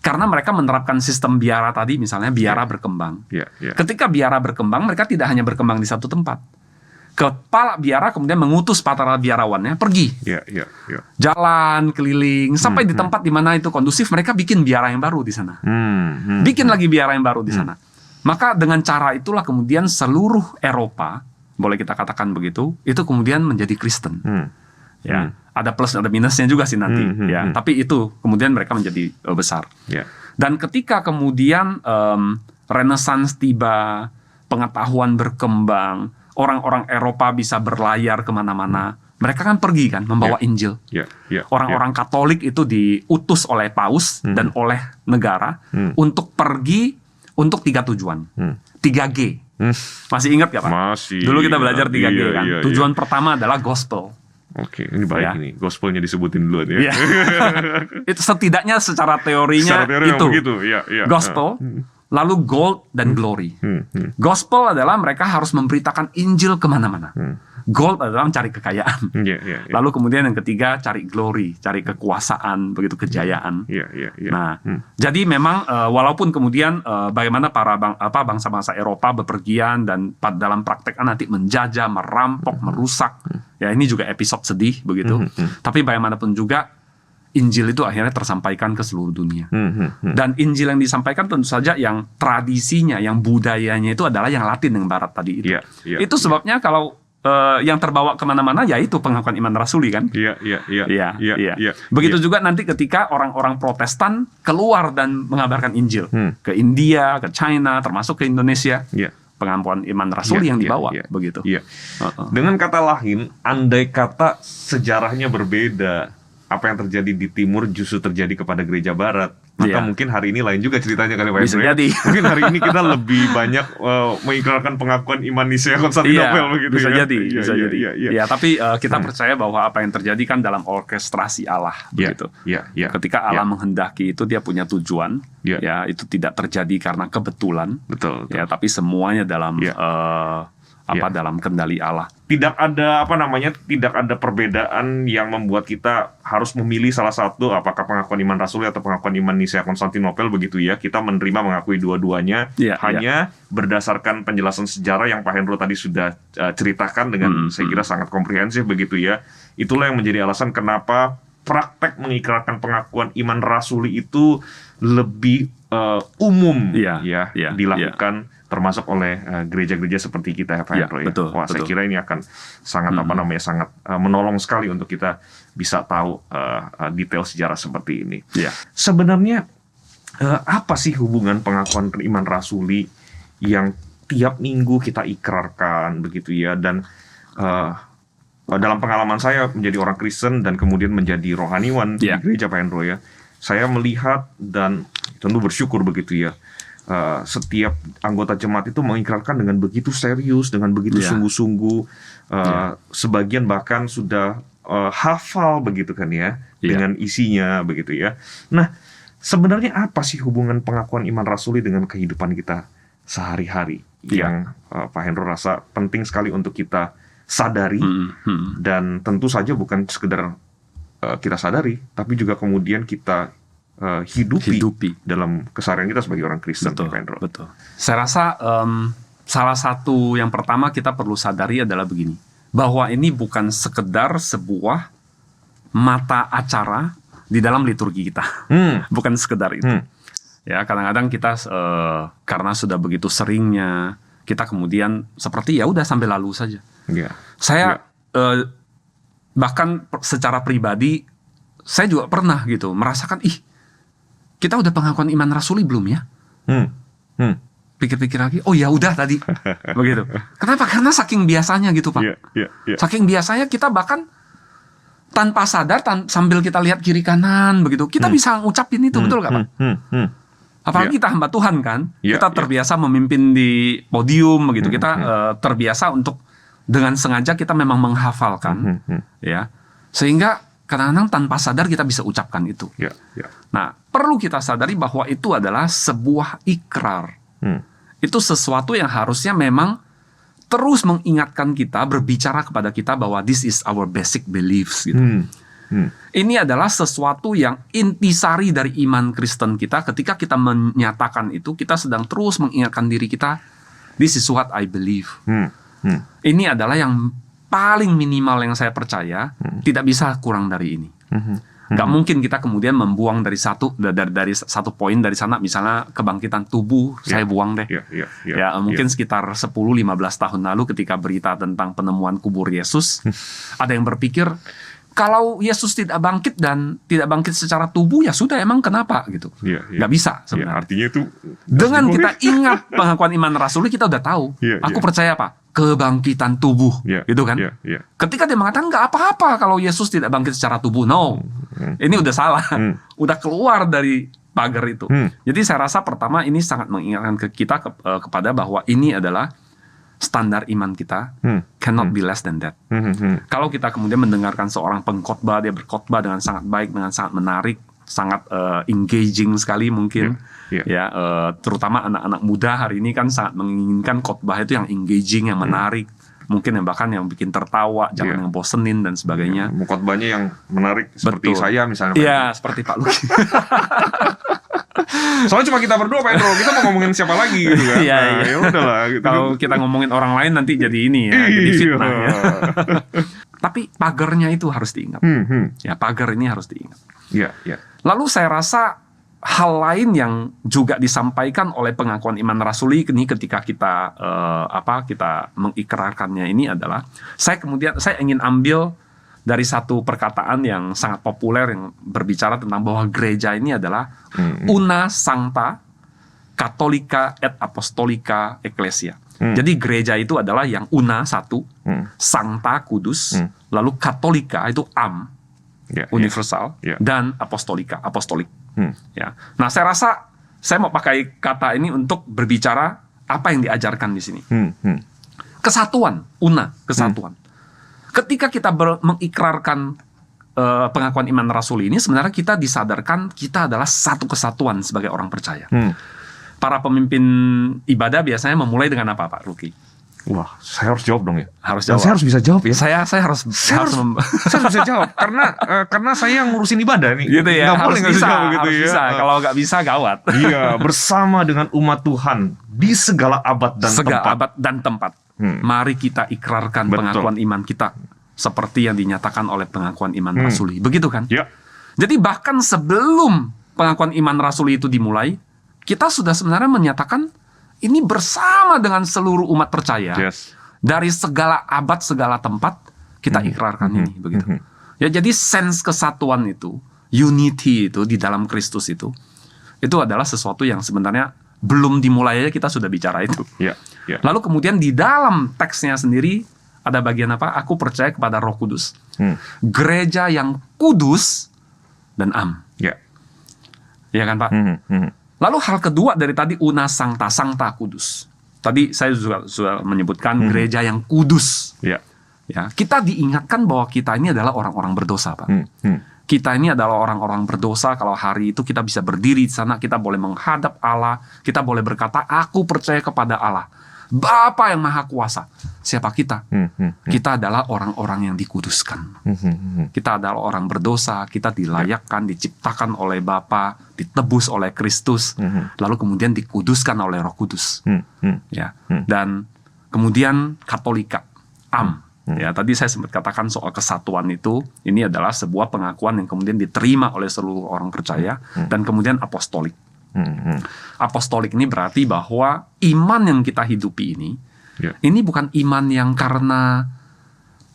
Karena mereka menerapkan sistem biara tadi, misalnya biara berkembang. Ketika biara berkembang, mereka tidak hanya berkembang di satu tempat. Kepala biara kemudian mengutus para biarawannya pergi. Jalan, keliling, sampai di tempat di mana itu kondusif, mereka bikin biara yang baru di sana. Bikin lagi biara yang baru di sana. Maka dengan cara itulah kemudian seluruh Eropa, boleh kita katakan begitu, itu kemudian menjadi Kristen. Ya, ada plus ada minusnya juga sih nanti. Ya, tapi itu kemudian mereka menjadi besar. Dan ketika kemudian Renaissance tiba, pengetahuan berkembang, orang-orang Eropa bisa berlayar kemana-mana. Mereka kan pergi kan membawa Injil. Orang-orang Katolik itu diutus oleh Paus dan oleh negara untuk pergi untuk 3 tujuan. 3G. Masih ingat gak Pak? Masih. Dulu kita belajar 3G kan. Iya. Tujuan pertama adalah gospel. Oke, ini baik Ya. ini. Gospelnya disebutin duluan ya. Iya. Itu setidaknya secara teorinya Secara teori itu memang begitu. Iya. gospel, lalu gold dan glory. Gospel adalah mereka harus memberitakan Injil kemana-mana. Gold adalah mencari kekayaan. Iya. Lalu kemudian yang ketiga cari glory, cari kekuasaan, begitu kejayaan. Iya. Nah, jadi memang walaupun kemudian bagaimana para bangsa-bangsa Eropa bepergian dan dalam prakteknya nanti menjajah, merampok, merusak. Ya ini juga episode sedih begitu. Tapi bagaimanapun juga Injil itu akhirnya tersampaikan ke seluruh dunia. Dan Injil yang disampaikan tentu saja yang tradisinya, yang budayanya itu adalah yang Latin yang Barat tadi itu. Iya. Itu sebabnya kalau yang terbawa kemana-mana yaitu pengakuan iman rasuli kan. Iya. Begitu juga nanti ketika orang-orang Protestan keluar dan mengabarkan Injil ke India, ke China, termasuk ke Indonesia. Iya. Pengakuan iman rasuli yang dibawa begitu. Iya. Dengan kata lain, andai kata sejarahnya berbeda, apa yang terjadi di timur justru terjadi kepada gereja barat, maka mungkin hari ini lain juga ceritanya kali Pak Bisa Hendro, ya. jadi. Mungkin hari ini kita lebih banyak mengikrarkan pengakuan iman Nicea Konstantinopel begitu bisa ya. jadi, bisa jadi. Iya. Ya, tapi kita percaya bahwa apa yang terjadi kan dalam orkestrasi Allah begitu. Iya. Ketika Allah menghendaki itu dia punya tujuan. Iya. Ya, itu tidak terjadi karena kebetulan. Betul. Ya, tapi semuanya dalam dalam kendali Allah. Tidak ada tidak ada perbedaan yang membuat kita harus memilih salah satu, apakah pengakuan iman rasuli atau pengakuan iman Nicea Konstantinopel begitu ya. Kita menerima mengakui dua-duanya hanya berdasarkan penjelasan sejarah yang Pak Hendro tadi sudah ceritakan dengan saya kira sangat komprehensif begitu ya. Itulah yang menjadi alasan kenapa praktek mengikrarkan pengakuan iman rasuli itu lebih umum dilakukan termasuk oleh gereja-gereja seperti kita ya Pak Hendro ya. Betul. Saya kira ini akan sangat sangat menolong sekali untuk kita bisa tahu detail sejarah seperti ini. Iya. Sebenarnya apa sih hubungan pengakuan iman rasuli yang tiap minggu kita ikrarkan begitu ya, dan dalam pengalaman saya menjadi orang Kristen dan kemudian menjadi rohaniwan di gereja Pak Hendro ya, saya melihat dan tentu bersyukur begitu ya. Setiap anggota jemaat itu mengikrarkan dengan begitu serius, dengan begitu sungguh-sungguh. Sebagian bahkan sudah hafal begitu kan ya, dengan isinya begitu ya. Nah, sebenarnya apa sih hubungan pengakuan iman rasuli dengan kehidupan kita sehari-hari yang Pak Hendro rasa penting sekali untuk kita sadari, dan tentu saja bukan sekedar kita sadari, tapi juga kemudian kita hidupi dalam keseharian kita sebagai orang Kristen. Betul. Saya rasa salah satu yang pertama kita perlu sadari adalah begini, bahwa ini bukan sekedar sebuah mata acara di dalam liturgi kita, bukan sekedar itu. Ya, kadang-kadang kita karena sudah begitu seringnya kita kemudian seperti ya udah sampai lalu saja. Saya bahkan secara pribadi saya juga pernah gitu merasakan kita udah pengakuan iman rasuli belum ya? Pikir-pikir lagi, oh ya udah tadi, begitu. Kenapa? Karena saking biasanya gitu Pak. Saking biasanya kita bahkan tanpa sadar, sambil kita lihat kiri kanan begitu, kita bisa ngucapin itu, betul nggak Pak? Apalagi kita hamba Tuhan kan, kita terbiasa memimpin di podium begitu, kita terbiasa untuk dengan sengaja kita memang menghafalkan, ya, sehingga kadang-kadang tanpa sadar kita bisa ucapkan itu. Nah, perlu kita sadari bahwa itu adalah sebuah ikrar. Itu sesuatu yang harusnya memang terus mengingatkan kita, berbicara kepada kita bahwa this is our basic beliefs gitu. Ini adalah sesuatu yang intisari dari iman Kristen kita. Ketika kita menyatakan itu, kita sedang terus mengingatkan diri kita, this is what I believe. Ini adalah yang paling minimal yang saya percaya, tidak bisa kurang dari ini. Gak mungkin kita kemudian membuang dari satu poin dari sana, misalnya kebangkitan tubuh, saya buang deh. Mungkin sekitar 10-15 tahun lalu ketika berita tentang penemuan kubur Yesus, ada yang berpikir, kalau Yesus tidak bangkit dan tidak bangkit secara tubuh, ya sudah, emang kenapa gitu. Gak bisa sebenarnya. Artinya itu dengan kita ingat pengakuan iman rasuli, kita udah tahu. Aku percaya Pak, kebangkitan tubuh, gitu kan? Ketika dia mengatakan nggak apa-apa kalau Yesus tidak bangkit secara tubuh, no, ini udah salah, udah keluar dari pagar itu. Jadi saya rasa pertama ini sangat mengingatkan ke kita kepada bahwa ini adalah standar iman kita cannot be less than that. Kalau kita kemudian mendengarkan seorang pengkhotbah, dia berkhotbah dengan sangat baik, dengan sangat menarik, sangat engaging sekali mungkin, terutama anak-anak muda hari ini kan sangat menginginkan khotbah itu yang engaging, yang menarik, mungkin yang bahkan yang bikin tertawa, jangan yang bosenin dan sebagainya. Khotbahnya yang menarik seperti saya misalnya. Iya, seperti Pak Luki. Soalnya cuma kita berdua, Pak Endro, kita mau ngomongin siapa lagi gitu kan. Iya, nah, ya udahlah gitu. Kalau kita ngomongin orang lain nanti jadi ini ya, jadi fitnah ya. Tapi pagarnya itu harus diingat. Ya, pagar ini harus diingat. Iya, iya. Lalu saya rasa hal lain yang juga disampaikan oleh pengakuan iman rasuli ini ketika kita kita mengikrarkannya ini adalah saya ingin ambil dari satu perkataan yang sangat populer yang berbicara tentang bahwa gereja ini adalah una sancta catholica et apostolica ecclesia. Jadi gereja itu adalah yang una, satu, sancta, kudus, lalu katolika itu universal, dan apostolika, apostolik. Ya. Nah, saya rasa saya mau pakai kata ini untuk berbicara apa yang diajarkan di sini. Kesatuan, una, kesatuan. Ketika kita mengikrarkan pengakuan iman rasuli ini, sebenarnya kita disadarkan kita adalah satu kesatuan sebagai orang percaya. Para pemimpin ibadah biasanya memulai dengan apa, Pak Luki? Wah, saya harus jawab dong ya. Harus jawab. Saya harus bisa jawab ya. Saya harus saya harus bisa jawab karena saya yang ngurusin ibadah nih. Gitu ya. Nggak boleh nggak bisa jawab gitu ya. Bisa. Kalau nggak bisa gawat. Iya, bersama dengan umat Tuhan di segala abad dan tempat. Mari kita ikrarkan pengakuan iman kita seperti yang dinyatakan oleh pengakuan iman rasuli. Begitu kan? Ya. Jadi bahkan sebelum pengakuan iman rasuli itu dimulai, kita sudah sebenarnya menyatakan ini bersama dengan seluruh umat percaya. Dari segala abad, segala tempat kita ikrarkan ini, begitu. Ya, jadi sense kesatuan itu, unity itu di dalam Kristus itu adalah sesuatu yang sebenarnya belum dimulai aja kita sudah bicara itu. Lalu kemudian di dalam teksnya sendiri ada bagian apa? Aku percaya kepada Roh Kudus, gereja yang kudus dan am. Ya kan, Pak? Lalu hal kedua dari tadi una sancta, sancta kudus. Tadi saya juga sudah menyebutkan gereja yang kudus. Ya, kita diingatkan bahwa kita ini adalah orang-orang berdosa, Pak. Kita ini adalah orang-orang berdosa. Kalau hari itu kita bisa berdiri di sana, kita boleh menghadap Allah, kita boleh berkata, aku percaya kepada Allah, Bapa yang Maha Kuasa. Siapa kita? Kita adalah orang-orang yang dikuduskan. Kita adalah orang berdosa, kita dilayakkan, diciptakan oleh Bapa, ditebus oleh Kristus, lalu kemudian dikuduskan oleh Roh Kudus. Ya. Dan kemudian Katolika, am. Ya, tadi saya sempat katakan soal kesatuan itu, ini adalah sebuah pengakuan yang kemudian diterima oleh seluruh orang percaya, dan kemudian apostolik. Apostolik ini berarti bahwa iman yang kita hidupi ini bukan iman yang karena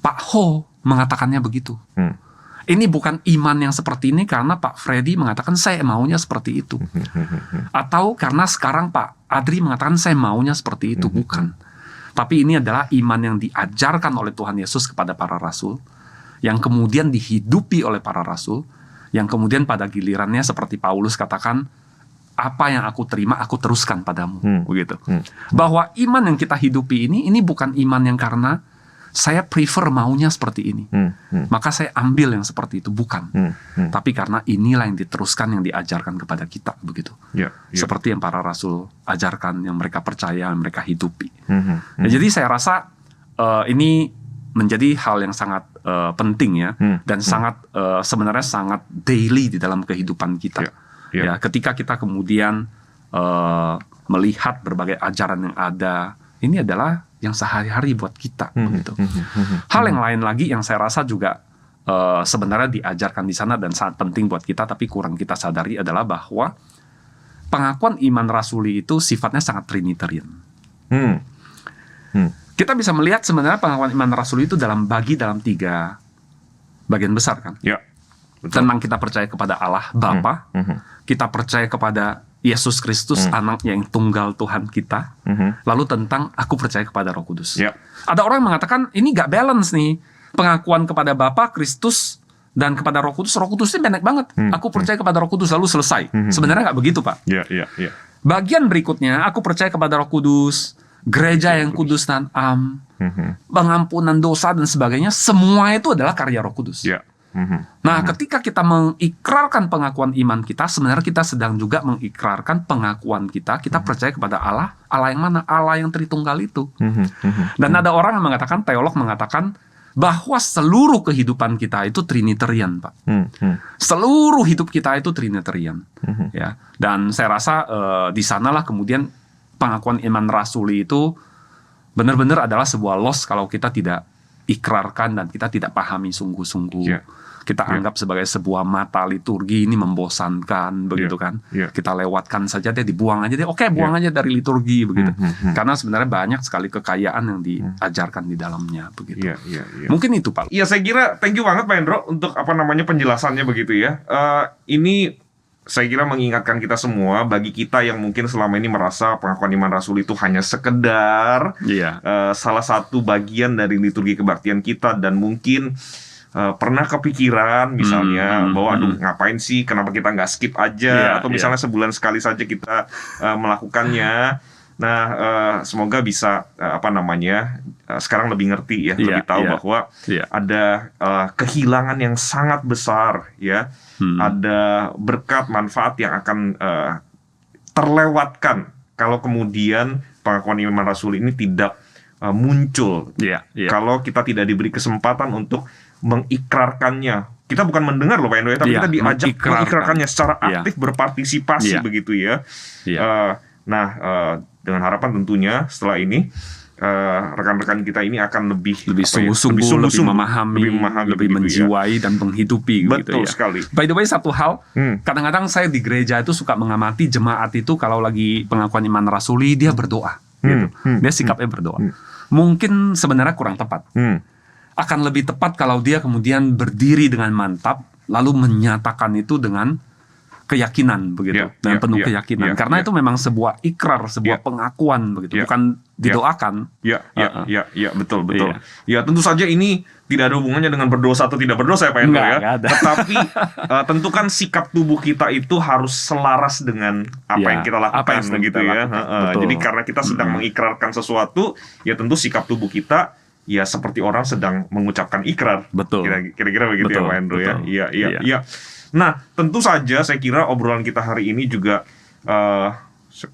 Pak Ho mengatakannya begitu. Ini bukan iman yang seperti ini karena Pak Freddy mengatakan saya maunya seperti itu. Atau karena sekarang Pak Adri mengatakan saya maunya seperti itu. Bukan. Tapi ini adalah iman yang diajarkan oleh Tuhan Yesus kepada para rasul, yang kemudian dihidupi oleh para rasul, yang kemudian pada gilirannya seperti Paulus katakan, apa yang aku terima, aku teruskan padamu. Begitu. Bahwa iman yang kita hidupi ini bukan iman yang karena saya prefer maunya seperti ini. Maka saya ambil yang seperti itu. Bukan. Tapi karena inilah yang diteruskan, yang diajarkan kepada kita. Begitu. Seperti yang para rasul ajarkan, yang mereka percaya, yang mereka hidupi. Jadi saya rasa ini menjadi hal yang sangat penting ya. Dan sangat sebenarnya sangat daily di dalam kehidupan kita. Ya, ketika kita kemudian melihat berbagai ajaran yang ada, ini adalah yang sehari-hari buat kita. Begitu. Hal yang lain lagi yang saya rasa juga sebenarnya diajarkan di sana dan sangat penting buat kita, tapi kurang kita sadari adalah bahwa pengakuan iman rasuli itu sifatnya sangat trinitarian. Kita bisa melihat sebenarnya pengakuan iman rasuli itu dalam 3 bagian besar kan. Tentang kita percaya kepada Allah Bapa, kita percaya kepada Yesus Kristus, anaknya yang tunggal Tuhan kita, lalu tentang aku percaya kepada Roh Kudus. Ada orang yang mengatakan ini gak balance nih, pengakuan kepada Bapa, Kristus, dan kepada Roh Kudus. Roh Kudus ini pendek banget. Aku percaya kepada Roh Kudus lalu selesai. Sebenarnya gak begitu, Pak. Bagian berikutnya, aku percaya kepada Roh Kudus, gereja yang kudus dan am, pengampunan dosa dan sebagainya, semua itu adalah karya Roh Kudus. Ya. Nah, ketika kita mengikrarkan pengakuan iman kita, sebenarnya kita sedang juga mengikrarkan pengakuan kita percaya kepada Allah. Allah yang mana? Allah yang Tritunggal itu. Dan ada orang yang mengatakan, teolog mengatakan bahwa seluruh kehidupan kita itu Trinitarian, Pak. Seluruh hidup kita itu Trinitarian. Ya. Dan saya rasa di sanalah kemudian pengakuan iman rasuli itu benar-benar adalah sebuah loss kalau kita tidak ikrarkan dan kita tidak pahami sungguh-sungguh. Kita anggap sebagai sebuah mata liturgi ini membosankan, begitu kan? Kita lewatkan saja deh, dibuang aja deh. Oke, buang aja dari liturgi, begitu. Karena sebenarnya banyak sekali kekayaan yang diajarkan di dalamnya, begitu. Mungkin itu, Pak. Iya, saya kira thank you banget Pak Hendro untuk penjelasannya begitu ya. Ini saya kira mengingatkan kita semua, bagi kita yang mungkin selama ini merasa pengakuan iman rasul itu hanya sekedar salah satu bagian dari liturgi kebaktian kita, dan mungkin pernah kepikiran misalnya bahwa aduh ngapain sih, kenapa kita nggak skip aja, atau misalnya sebulan sekali saja kita melakukannya. Nah, semoga bisa sekarang lebih ngerti ya, lebih tahu bahwa ada kehilangan yang sangat besar ya. Ada berkat manfaat yang akan terlewatkan kalau kemudian pengakuan iman rasul ini tidak muncul. Kalau kita tidak diberi kesempatan untuk mengikrarkannya. Kita bukan mendengar loh Pak Endo ya, tapi kita diajak mengikrarkannya secara aktif, berpartisipasi begitu ya. Dengan harapan tentunya setelah ini rekan-rekan kita ini akan lebih sungguh-sungguh, lebih memahami, lebih menjiwai dan menghidupi. Betul gitu ya. sekali. By the way, satu hal, kadang-kadang saya di gereja itu suka mengamati jemaat itu kalau lagi pengakuan iman rasuli dia berdoa, gitu. Dia sikapnya berdoa. Mungkin sebenarnya kurang tepat. Akan lebih tepat kalau dia kemudian berdiri dengan mantap, lalu menyatakan itu dengan keyakinan begitu, dan penuh keyakinan, karena itu memang sebuah ikrar, sebuah pengakuan begitu, bukan didoakan. Betul. Ya, tentu saja ini tidak ada hubungannya dengan berdosa atau tidak berdosa ya Pak Hendro ya. Tetapi tentu kan sikap tubuh kita itu harus selaras dengan apa yang kita lakukan begitu ya. Jadi karena kita sedang mengikrarkan sesuatu, ya tentu sikap tubuh kita ya seperti orang sedang mengucapkan ikrar. Betul. Kira-kira begitu ya Pak Hendro ya. Iya. Nah, tentu saja saya kira obrolan kita hari ini juga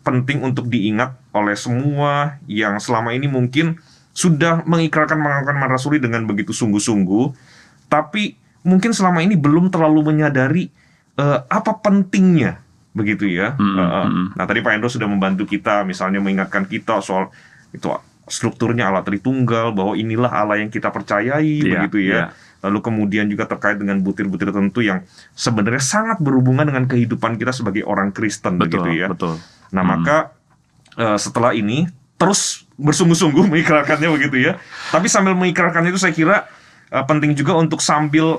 penting untuk diingat oleh semua yang selama ini mungkin sudah mengikrarkan pengakuan iman rasuli dengan begitu sungguh-sungguh, tapi mungkin selama ini belum terlalu menyadari apa pentingnya begitu ya. Nah, tadi Pak Hendro sudah membantu kita, misalnya mengingatkan kita soal itu strukturnya Allah Tritunggal, bahwa inilah Allah yang kita percayai begitu ya. Lalu kemudian juga terkait dengan butir-butir tertentu yang sebenarnya sangat berhubungan dengan kehidupan kita sebagai orang Kristen begitu ya. Nah, maka setelah ini terus bersungguh-sungguh mengikrarkannya begitu ya. Tapi sambil mengikrarkannya itu saya kira penting juga untuk sambil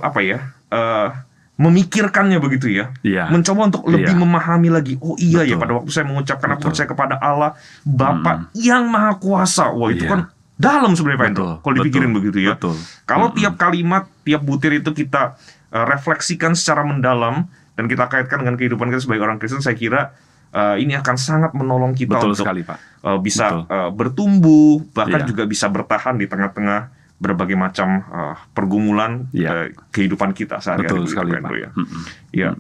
memikirkannya begitu ya. Mencoba untuk lebih memahami lagi. Oh iya ya, pada waktu saya mengucapkan aku percaya kepada Allah Bapa yang Maha Kuasa. Wah, itu kan dalam sebenarnya Pak Hendro, kalau dipikirin begitu ya. Kalau tiap kalimat, tiap butir itu kita refleksikan secara mendalam dan kita kaitkan dengan kehidupan kita sebagai orang Kristen, saya kira ini akan sangat menolong kita untuk sekali, Pak. Bisa bertumbuh, bahkan juga bisa bertahan di tengah-tengah berbagai macam pergumulan kehidupan kita sehari-hari. Betul sekali, Pak. Ya.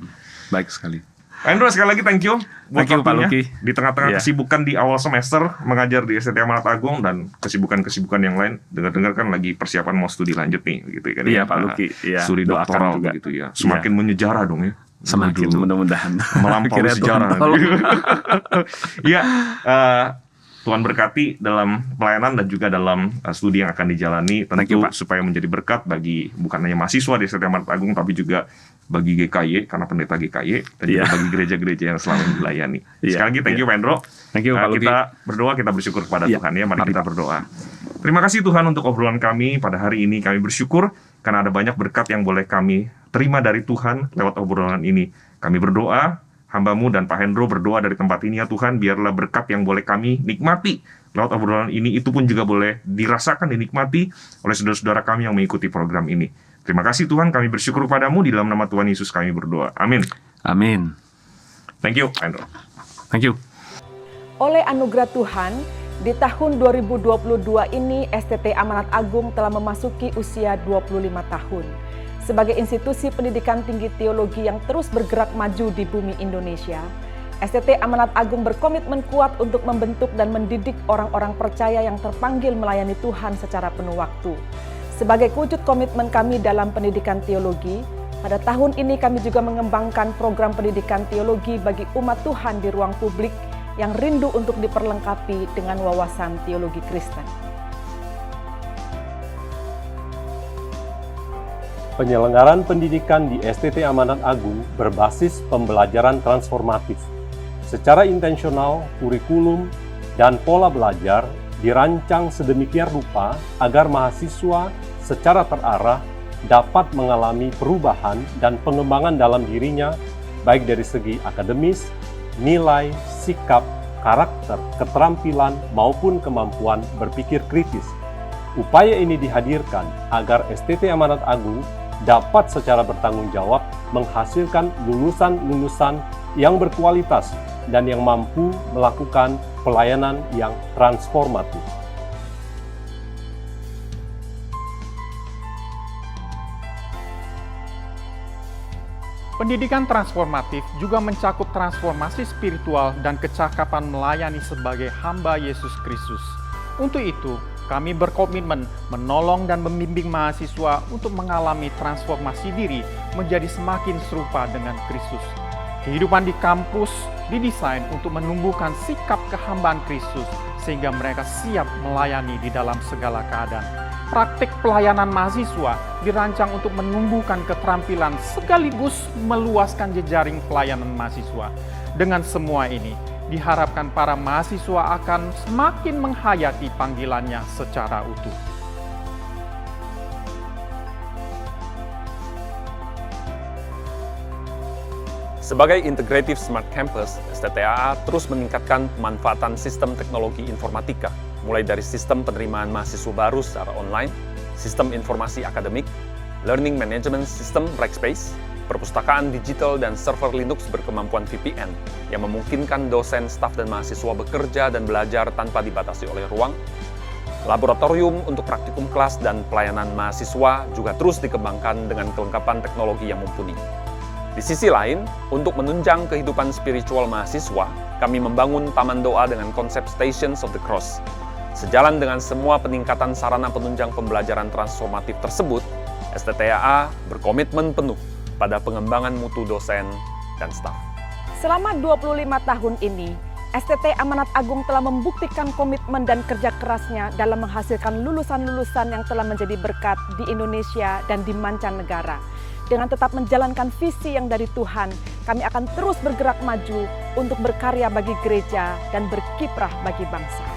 Baik sekali. Hendro, sekali lagi thank you buat waktunya Luki. Di tengah-tengah kesibukan di awal semester mengajar di STT Amanat Agung dan kesibukan-kesibukan yang lain. Dengar-dengar kan lagi persiapan mau studi lanjut nih gitu kan. Iya, Pak Luki. Studi doktoral begitu ya. Semakin menyejarah dong ya. Semakin mudah-mudahan melampaui sejarah. Ya, Tuhan berkati dalam pelayanan dan juga dalam studi yang akan dijalani, tentu supaya menjadi berkat bagi bukan hanya mahasiswa di STT Amanat Agung, tapi juga bagi GKY, karena pendeta GKY, dan juga bagi gereja-gereja yang selama ini dilayani. Sekali lagi thank you Pak Hendro. Thank you, Pak Luki. Kita berdoa, kita bersyukur kepada Tuhan ya. Mari kita berdoa. Terima kasih Tuhan untuk obrolan kami pada hari ini. Kami bersyukur karena ada banyak berkat yang boleh kami terima dari Tuhan lewat obrolan ini. Kami berdoa, hamba-Mu dan Pak Hendro berdoa dari tempat ini ya Tuhan, biarlah berkat yang boleh kami nikmati lewat obrolan ini, itu pun juga boleh dirasakan, dinikmati oleh saudara-saudara kami yang mengikuti program ini. Terima kasih Tuhan, kami bersyukur padamu, di dalam nama Tuhan Yesus kami berdoa. Amin. Amin. Thank you, Pak Hendro. Thank you. Oleh anugerah Tuhan, Di tahun 2022 ini, STT Amanat Agung telah memasuki usia 25 tahun. Sebagai institusi pendidikan tinggi teologi yang terus bergerak maju di bumi Indonesia, STT Amanat Agung berkomitmen kuat untuk membentuk dan mendidik orang-orang percaya yang terpanggil melayani Tuhan secara penuh waktu. Sebagai wujud komitmen kami dalam pendidikan teologi, pada tahun ini kami juga mengembangkan program pendidikan teologi bagi umat Tuhan di ruang publik yang rindu untuk diperlengkapi dengan wawasan teologi Kristen. Penyelenggaraan pendidikan di STT Amanat Agung berbasis pembelajaran transformatif. Secara intensional, kurikulum dan pola belajar dirancang sedemikian rupa agar mahasiswa secara terarah dapat mengalami perubahan dan pengembangan dalam dirinya, baik dari segi akademis, nilai, sikap, karakter, keterampilan, maupun kemampuan berpikir kritis. Upaya ini dihadirkan agar STT Amanat Agung dapat secara bertanggung jawab menghasilkan lulusan-lulusan yang berkualitas dan yang mampu melakukan pelayanan yang transformatif. Pendidikan transformatif juga mencakup transformasi spiritual dan kecakapan melayani sebagai hamba Yesus Kristus. Untuk itu, kami berkomitmen menolong dan membimbing mahasiswa untuk mengalami transformasi diri menjadi semakin serupa dengan Kristus. Kehidupan di kampus didesain untuk menumbuhkan sikap kehambaan Kristus sehingga mereka siap melayani di dalam segala keadaan. Praktik pelayanan mahasiswa dirancang untuk menumbuhkan keterampilan sekaligus meluaskan jejaring pelayanan mahasiswa. Dengan semua ini, diharapkan para mahasiswa akan semakin menghayati panggilannya secara utuh. Sebagai Integrative Smart Campus, STTAA terus meningkatkan pemanfaatan sistem teknologi informatika, mulai dari sistem penerimaan mahasiswa baru secara online, sistem informasi akademik, learning management system Rackspace, perpustakaan digital dan server Linux berkemampuan VPN yang memungkinkan dosen, staf, dan mahasiswa bekerja dan belajar tanpa dibatasi oleh ruang. Laboratorium untuk praktikum kelas dan pelayanan mahasiswa juga terus dikembangkan dengan kelengkapan teknologi yang mumpuni. Di sisi lain, untuk menunjang kehidupan spiritual mahasiswa, kami membangun taman doa dengan konsep Stations of the Cross. Sejalan dengan semua peningkatan sarana penunjang pembelajaran transformatif tersebut, STTAA berkomitmen penuh pada pengembangan mutu dosen dan staf. Selama 25 tahun ini, STT Amanat Agung telah membuktikan komitmen dan kerja kerasnya dalam menghasilkan lulusan-lulusan yang telah menjadi berkat di Indonesia dan di mancanegara. Dengan tetap menjalankan visi yang dari Tuhan, kami akan terus bergerak maju untuk berkarya bagi gereja dan berkiprah bagi bangsa.